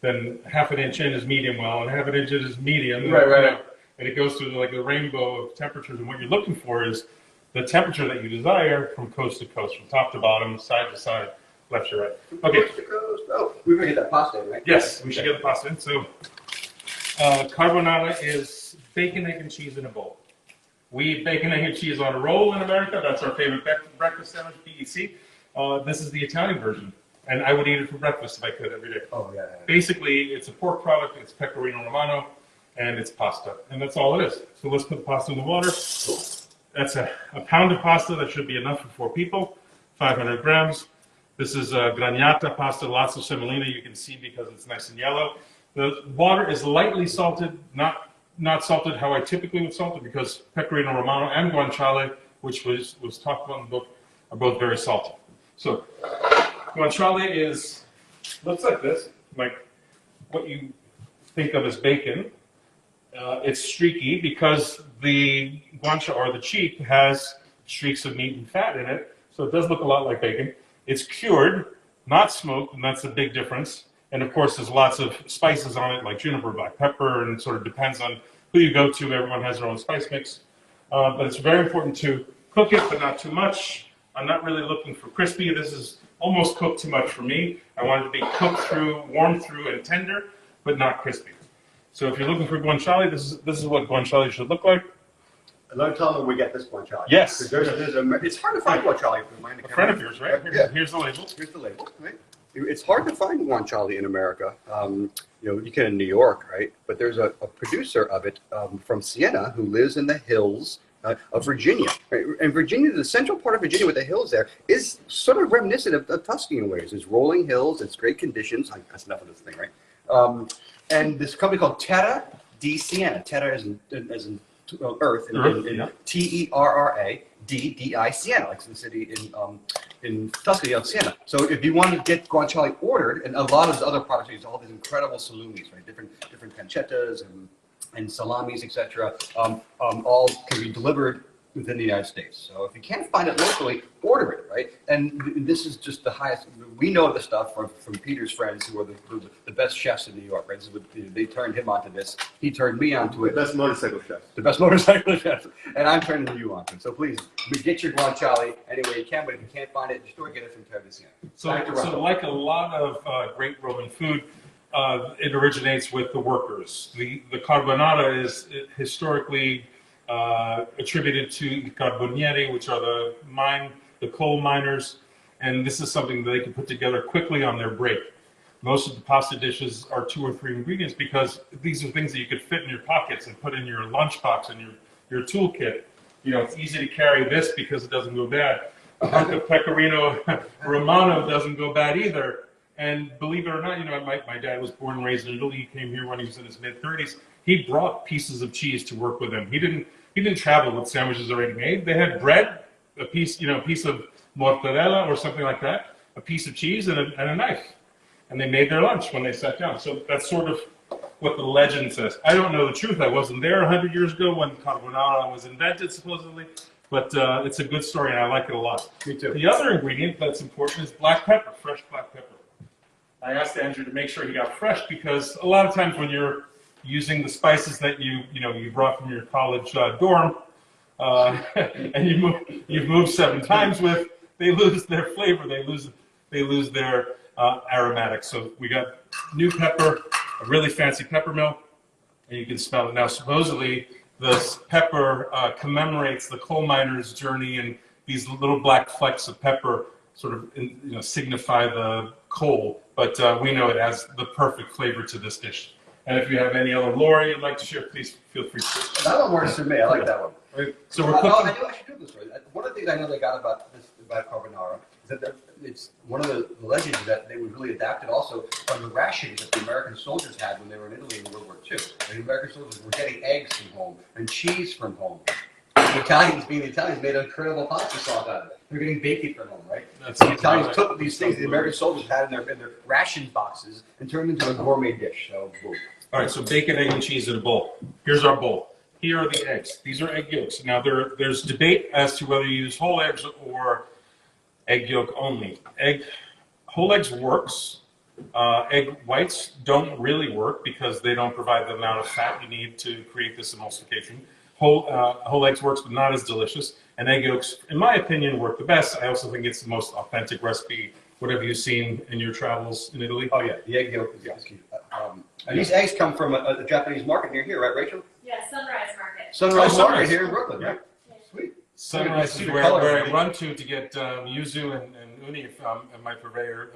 Speaker 2: then half an inch in is medium well, and half an inch in is medium.
Speaker 1: Right.
Speaker 2: And it goes through like the rainbow of temperatures, and what you're looking for is the temperature that you desire from coast to coast, from top to bottom, side to side, left to right. Okay.
Speaker 1: Coast to coast. Oh, we're going to get that pasta in, right?
Speaker 2: Yes, we should get the pasta in. So carbonara is bacon, egg, and cheese in a bowl. We eat bacon, egg, and cheese on a roll in America. That's our favorite breakfast sandwich, BEC. This is the Italian version, and I would eat it for breakfast if I could every day.
Speaker 1: Oh, yeah.
Speaker 2: Basically, it's a pork product. It's pecorino romano. And it's pasta, and that's all it is. So let's put the pasta in the water. That's a pound of pasta. That should be enough for 4 people, 500 grams. This is graniata pasta, lots of semolina. You can see because it's nice and yellow. The water is lightly salted, not salted how I typically would salt it, because pecorino romano and guanciale, which was talked about in the book, are both very salty. So guanciale looks like this, like what you think of as bacon. It's streaky because the guancia, or the cheek, has streaks of meat and fat in it, so it does look a lot like bacon. It's cured, not smoked, and that's a big difference. And of course, there's lots of spices on it, like juniper, black pepper, and it sort of depends on who you go to. Everyone has their own spice mix. But it's very important to cook it, but not too much. I'm not really looking for crispy. This is almost cooked too much for me. I want it to be cooked through, warmed through, and tender, but not crispy. So if you're looking for guanciale, this is what guanciale should look like.
Speaker 1: And let me tell them where we get this guanciale.
Speaker 2: Yes.
Speaker 1: It's hard to find guanciale.
Speaker 2: A friend of yours, right? Here's the label.
Speaker 1: Here's the label, right? It's hard to find guanciale in America. You can in New York, right? But there's a producer of it from Siena who lives in the hills of Virginia. Right? And Virginia, the central part of Virginia with the hills there, is sort of reminiscent of Tuscany in ways. It's rolling hills, it's great conditions. That's enough of this thing, right? And this company called Terra di Siena. Terra as in earth, in Terra di Siena, like the city in Tuscany of Siena. So if you want to get guanciale ordered, and a lot of the other products use all these incredible salumis, right? Different pancettas and salamis, etc. All can be delivered within the United States. So if you can't find it locally, order it, right? And this is just the highest. We know the stuff from Peter's friends who are the best chefs in New York, right? So they turned him onto this. He turned me onto it.
Speaker 4: The best motorcycle chef.
Speaker 1: The best motorcycle chef. And I'm turning you onto it. So please, get your guanciale any way you can, but if you can't find it, just go get it from Tervisiano.
Speaker 2: So like a lot of great Roman food, it originates with the workers. The carbonara is historically attributed to the carbonieri, which are the coal miners, and this is something that they can put together quickly on their break. Most of the pasta dishes are 2 or 3 ingredients because these are things that you could fit in your pockets and put in your lunchbox and your toolkit. You know, it's easy to carry this because it doesn't go bad. The pecorino romano doesn't go bad either. And believe it or not, you know, my dad was born and raised in Italy. He came here when he was in his mid-30s. He brought pieces of cheese to work with him. He didn't travel with sandwiches already made. They had bread, a piece of mozzarella or something like that, a piece of cheese, and a knife. And they made their lunch when they sat down. So that's sort of what the legend says. I don't know the truth. I wasn't there 100 years ago when carbonara was invented, supposedly. But it's a good story, and I like it a lot.
Speaker 1: Me too.
Speaker 2: The other ingredient that's important is black pepper, fresh black pepper. I asked Andrew to make sure he got fresh because a lot of times when you're using the spices that you brought from your college dorm and you've moved 7 times with, they lose their flavor, they lose their aromatics. So we got new pepper, a really fancy pepper mill, and you can smell it now. Supposedly, this pepper commemorates the coal miners' journey, and these little black flecks of pepper sort of signify the coal. But we know it has the perfect flavor to this dish. And if you have any other lore you'd like to share, please feel free to.
Speaker 1: That one works for me. I like that one.
Speaker 2: Right. So we're cooking.
Speaker 1: I know I should do this. Right? One of the things I know they got about carbonara is that it's one of the legends that they would really adapt it also on the rations that the American soldiers had when they were in Italy in World War II. The American soldiers were getting eggs from home and cheese from home. The Italians, being the Italians, made an incredible pasta sauce out of it. They're getting bacon from home, right? The Italians took these things the American soldiers had in their ration boxes and turned them into a gourmet dish. So, boom.
Speaker 2: All right, so bacon, egg, and cheese in a bowl. Here's our bowl. Here are the eggs. These are egg yolks. Now, there's debate as to whether you use whole eggs or egg yolk only. Whole eggs works. Egg whites don't work because they don't provide the amount of fat you need to create this emulsification. Whole eggs works, but not as delicious. And egg yolks, in my opinion, work the best. I also think it's the most authentic recipe, whatever you've seen in your travels in Italy.
Speaker 1: Oh, yeah. The egg yolk is key. And these eggs come from a Japanese market near here, right, Rachel?
Speaker 3: Yeah, Sunrise Market.
Speaker 1: Sunrise Market here in Brooklyn, right?
Speaker 3: Yeah.
Speaker 1: Sweet.
Speaker 2: Sunrise is where I run to get yuzu and uni if my purveyor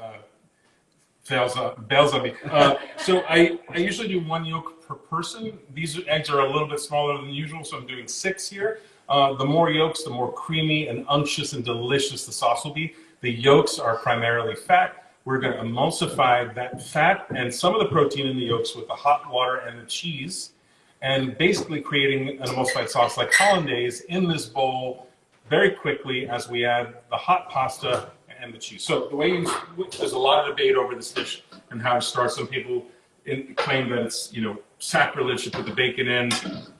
Speaker 2: bails on me. So I usually do 1 yolk per person. These eggs are a little bit smaller than usual, so I'm doing 6 here. The more yolks, the more creamy and unctuous and delicious the sauce will be. The yolks are primarily fat. We're going to emulsify that fat and some of the protein in the yolks with the hot water and the cheese, and basically creating an emulsified sauce like hollandaise in this bowl very quickly as we add the hot pasta and the cheese. So the way there's a lot of debate over this dish and how it starts. Some people claim that it's sacrilege to put the bacon in.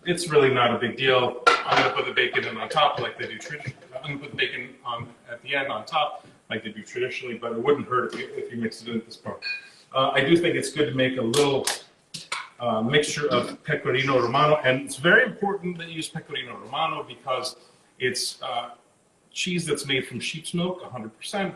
Speaker 2: It's really not a big deal. I'm going to put the bacon in on top like they do traditionally. I'm going to put the bacon at the end on top like they do traditionally, but it wouldn't hurt if you mix it in at this point. I do think it's good to make a little mixture of pecorino romano, and it's very important that you use pecorino romano because it's cheese that's made from sheep's milk, 100%.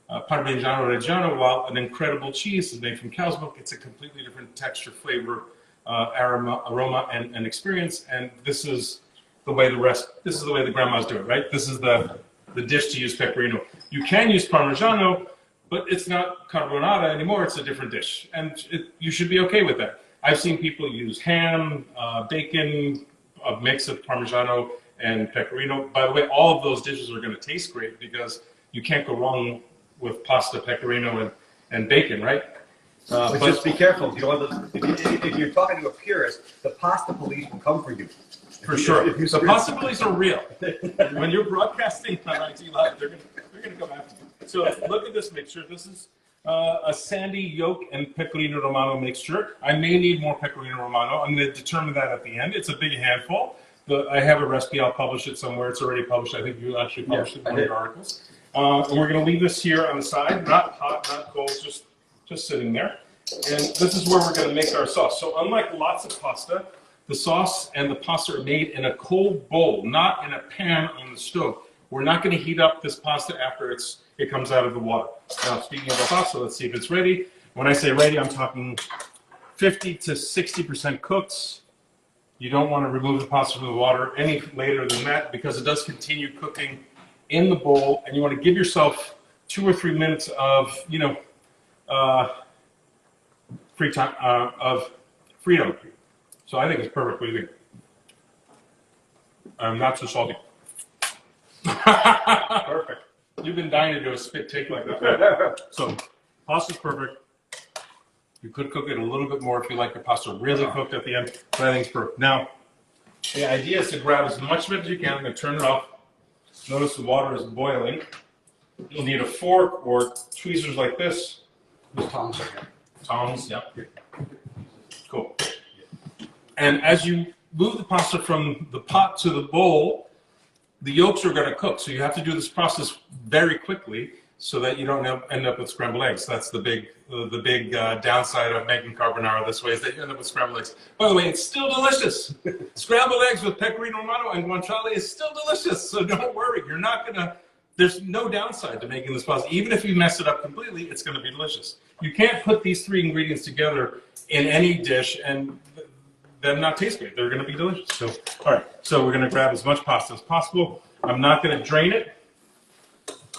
Speaker 2: Parmigiano Reggiano, while an incredible cheese is made from cow's milk, it's a completely different texture, flavor, aroma, and experience. And this is the way the grandmas do it, right? This is the dish to use pecorino. You can use Parmigiano, but it's not carbonara anymore. It's a different dish, and you should be okay with that. I've seen people use ham, bacon, a mix of Parmigiano and pecorino. By the way, all of those dishes are going to taste great because you can't go wrong with pasta, pecorino, and bacon, right?
Speaker 1: But just be careful. If you're talking to a purist, the pasta police will come for you.
Speaker 2: For sure. The pasta police are real. When you're broadcasting on IT Live, they're going to come after you. So look at this mixture. This is a sandy yolk and pecorino romano mixture. I may need more pecorino romano. I'm going to determine that at the end. It's a big handful. I have a recipe. I'll publish it somewhere. It's already published. I think you actually published it in one of your articles. And we're going to leave this here on the side, not hot, not cold, just sitting there. And this is where we're going to make our sauce. So unlike lots of pasta, the sauce and the pasta are made in a cold bowl, not in a pan on the stove. We're not going to heat up this pasta after it comes out of the water. Now, speaking of the pasta, let's see if it's ready. When I say ready, I'm talking 50 to 60% cooked. You don't want to remove the pasta from the water any later than that because it does continue cooking in the bowl, and you want to give yourself 2 or 3 minutes of, free time, of freedom. So I think it's perfect. What do you think? Not too salty. Perfect. You've been dying to do a spit take like that. So pasta's perfect. You could cook it a little bit more if you like your pasta really cooked at the end, but I think it's perfect. Now, the idea is to grab as much of it as you can. I'm going to turn it off. Notice the water is boiling. You'll need a fork or tweezers like this.
Speaker 1: There's tongs right here.
Speaker 2: Tongs, yep. Cool. And as you move the pasta from the pot to the bowl, the yolks are going to cook. So you have to do this process very quickly so that you don't end up with scrambled eggs. That's the big downside of making carbonara this way, is that you end up with scrambled eggs. By the way, it's still delicious. Scrambled eggs with pecorino romano and guanciale is still delicious. So don't worry. You're not going to, there's no downside to making this pasta. Even if you mess it up completely, it's going to be delicious. You can't put these 3 ingredients together in any dish and them not taste great. They're going to be delicious. So, all right. So we're going to grab as much pasta as possible. I'm not going to drain it.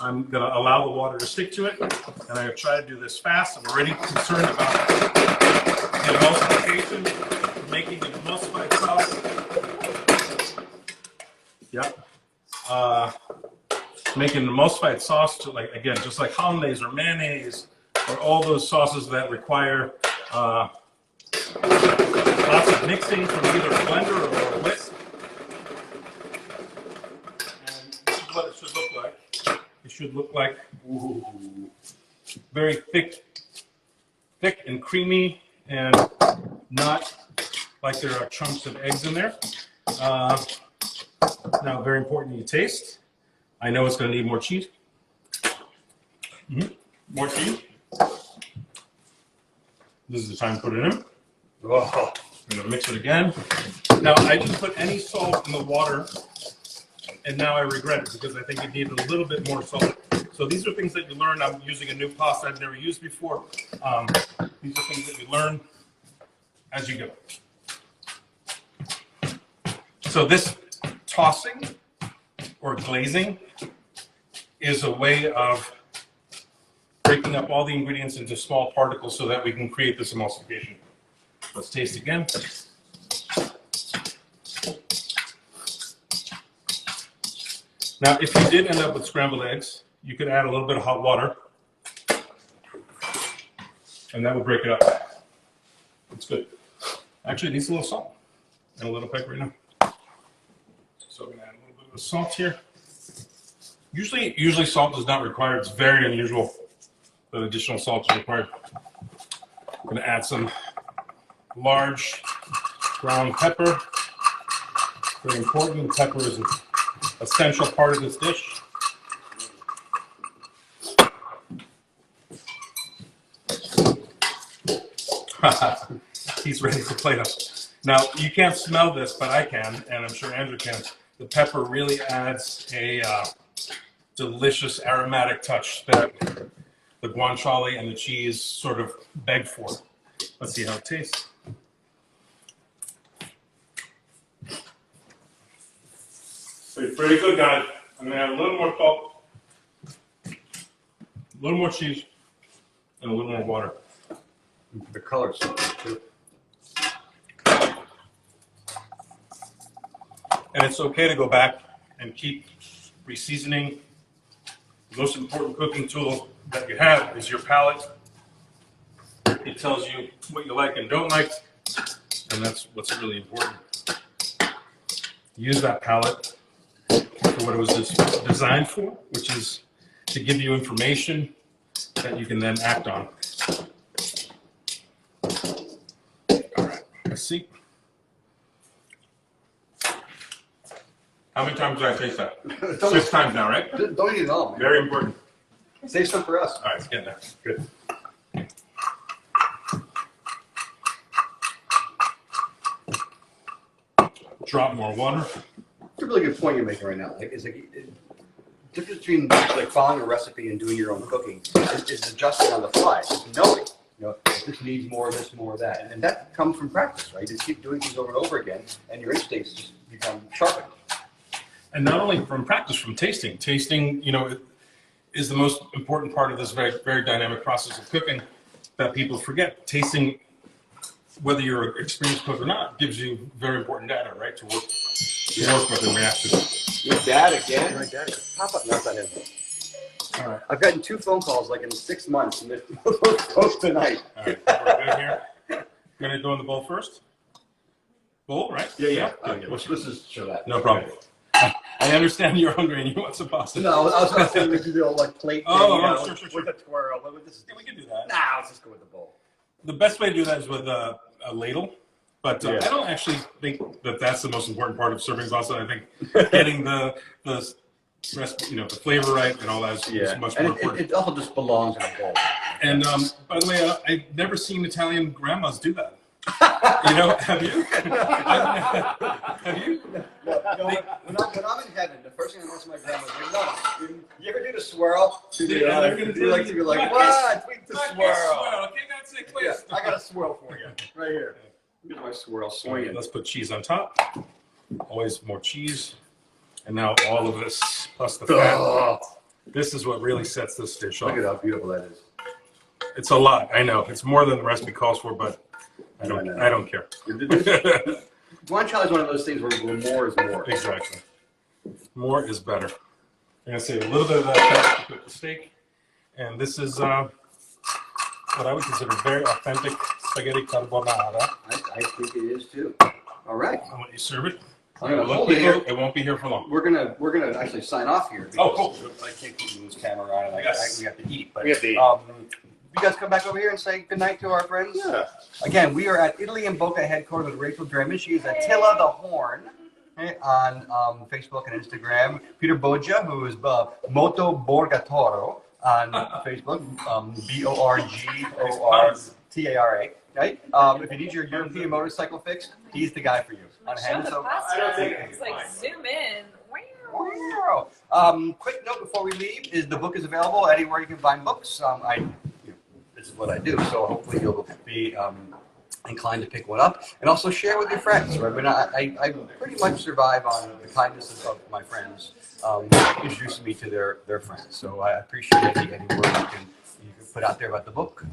Speaker 2: I'm going to allow the water to stick to it, and I'm going to try to do this fast. I'm already concerned about the emulsification, making the emulsified sauce. Yep. Making the emulsified sauce to, like, again, just like hollandaise or mayonnaise or all those sauces that require lots of mixing from either a blender or a whisk. And this is what it should look like. It should look like very thick and creamy, and not like there are chunks of eggs in there. Now, very important you taste. I know it's going to need more cheese. More cheese. This is the time to put it in. Oh, I'm going to mix it again. Now, I didn't put any salt in the water, and now I regret it because I think it needed a little bit more salt. So these are things that you learn. I'm using a new pasta I've never used before. These are things that you learn as you go. So this tossing or glazing is a way of breaking up all the ingredients into small particles so that we can create this emulsification. Let's taste again. Now, if you did end up with scrambled eggs, you could add a little bit of hot water, and that would break it up. It's good. Actually, it needs a little salt and a little pepper right now. So I'm going to add a little bit of salt here. Usually salt is not required. It's very unusual that additional salt is required. I'm going to add some large ground pepper. Very important. Pepper is an essential part of this dish. He's ready for Play-Doh. Now, you can't smell this, but I can, and I'm sure Andrew can. The pepper really adds a delicious aromatic touch that the guanciale and the cheese sort of beg for. Let's see how it tastes. Pretty good, guys. I'm going to add a little more salt, a little more cheese, and a little more water.
Speaker 1: The color's so good too.
Speaker 2: And it's okay to go back and keep reseasoning. The most important cooking tool that you have is your palate. It tells you what you like and don't like, and that's what's really important. Use that palate for what it was designed for, which is to give you information that you can then act on. All right, let's see. How many times did I taste that?
Speaker 1: Don't-
Speaker 2: 6 times now, right?
Speaker 1: Don't eat it all, man.
Speaker 2: Very important.
Speaker 1: Save some for us.
Speaker 2: All right, let's get there. Good. Drop more water.
Speaker 1: It's a really good point you're making right now. Like, the difference between like following a recipe and doing your own cooking is adjusting on the fly. Just knowing, this needs more of this, more of that, and that comes from practice, right? You just keep doing things over and over again, and your instincts just become sharpened.
Speaker 2: And not only from practice, from tasting. Tasting, is the most important part of this very, very dynamic process of cooking that people forget. Tasting, whether you're an experienced cook or not, gives you very important data, right? To work with and react to.
Speaker 1: Your dad again? My dad. Pop up. No, it's not him.
Speaker 2: All right.
Speaker 1: I've gotten 2 phone calls like in 6 months, and they're both tonight.
Speaker 2: All right. We're good here. Gonna go in the bowl first. Bowl, right?
Speaker 1: Yeah.
Speaker 2: Good.
Speaker 1: Let's just show that.
Speaker 2: No problem. I understand you're hungry and you want some pasta.
Speaker 1: No, I was going to do the old like plate thing,
Speaker 2: sure.
Speaker 1: with the twirl. But this is,
Speaker 2: Yeah, we can do that.
Speaker 1: nah, let's just go with the bowl.
Speaker 2: The best way to do that is with a ladle. But
Speaker 1: Yeah.
Speaker 2: I don't actually think that that's the most important part of serving pasta. I think getting the recipe, the flavor right and all that is much more important.
Speaker 1: It also just belongs in a bowl.
Speaker 2: And by the way, I've never seen Italian grandmas do that. Have you? Have you?
Speaker 1: No, when I'm in heaven, the first thing I ask my grandma is like, no, you ever do the swirl?
Speaker 2: Yeah, they're gonna do
Speaker 1: you're like, what? Tweak the swirl.
Speaker 2: Okay, that's it,
Speaker 1: Yeah,
Speaker 2: please.
Speaker 1: I got a swirl for you, right here. Look at my swirl swinging.
Speaker 2: Let's put cheese on top. Always more cheese. And now all of this, plus the fat.
Speaker 1: Oh,
Speaker 2: This is what really sets this dish
Speaker 1: look
Speaker 2: off.
Speaker 1: at how beautiful that is.
Speaker 2: It's a lot, I know. It's more than the recipe calls for, but I don't care.
Speaker 1: Guanciale is one of those things where more is more.
Speaker 2: Exactly. More is better. I'm going to save a little bit of that fat to cook the steak. And this is what I would consider very authentic spaghetti carbonara.
Speaker 1: I think it is too. All right.
Speaker 2: I want you to serve it.
Speaker 1: I'm gonna
Speaker 2: Look,
Speaker 1: hold it
Speaker 2: people,
Speaker 1: here.
Speaker 2: it won't be here for long.
Speaker 1: We're gonna actually sign off here.
Speaker 2: Oh, cool.
Speaker 1: I can't keep this camera on, and
Speaker 2: Yes.
Speaker 1: we have to eat. But
Speaker 4: We have to eat.
Speaker 1: you guys come back over here and say goodnight to our friends.
Speaker 4: Yeah.
Speaker 1: Again, we are at Italy in Boca headquarters with Rachel Draymond. She is Attila the Horn on Facebook and Instagram. Peter Boggia, who is Moto Borgatoro on Facebook. BORGORTARA. Right? If you need your European motorcycle fixed, he's the guy for you. On
Speaker 3: Show
Speaker 1: hand,
Speaker 3: the
Speaker 1: so
Speaker 3: pasta. It's like zoom in.
Speaker 1: Wow. Quick note before we leave is the book is available anywhere you can find books. This is what I do, so hopefully you'll be inclined to pick one up and also share with your friends. Right? I mean, I pretty much survive on the kindness of my friends introducing me to their friends. So I appreciate any word you can put out there about the book.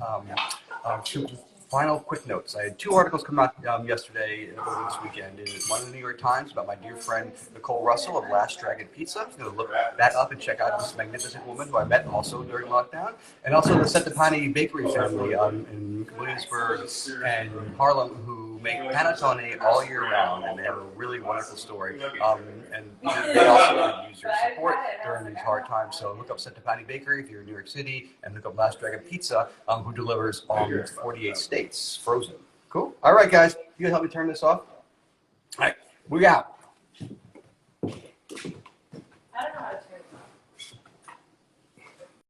Speaker 1: Two final quick notes. I had 2 articles come out yesterday over this weekend. One in the New York Times about my dear friend Nicole Russell of Last Dragon Pizza. You know, look that up and check out this magnificent woman who I met also during lockdown. And also the Settepani Bakery family in Williamsburg and Harlem who make panettone all year round, and they have a really wonderful story. And they also could use your support during these hard times. So look up Settepani Bakery if you're in New York City, and look up Last Dragon Pizza, who delivers 48 states frozen. Cool. All right, guys. You gonna help me turn this off? All right. We out.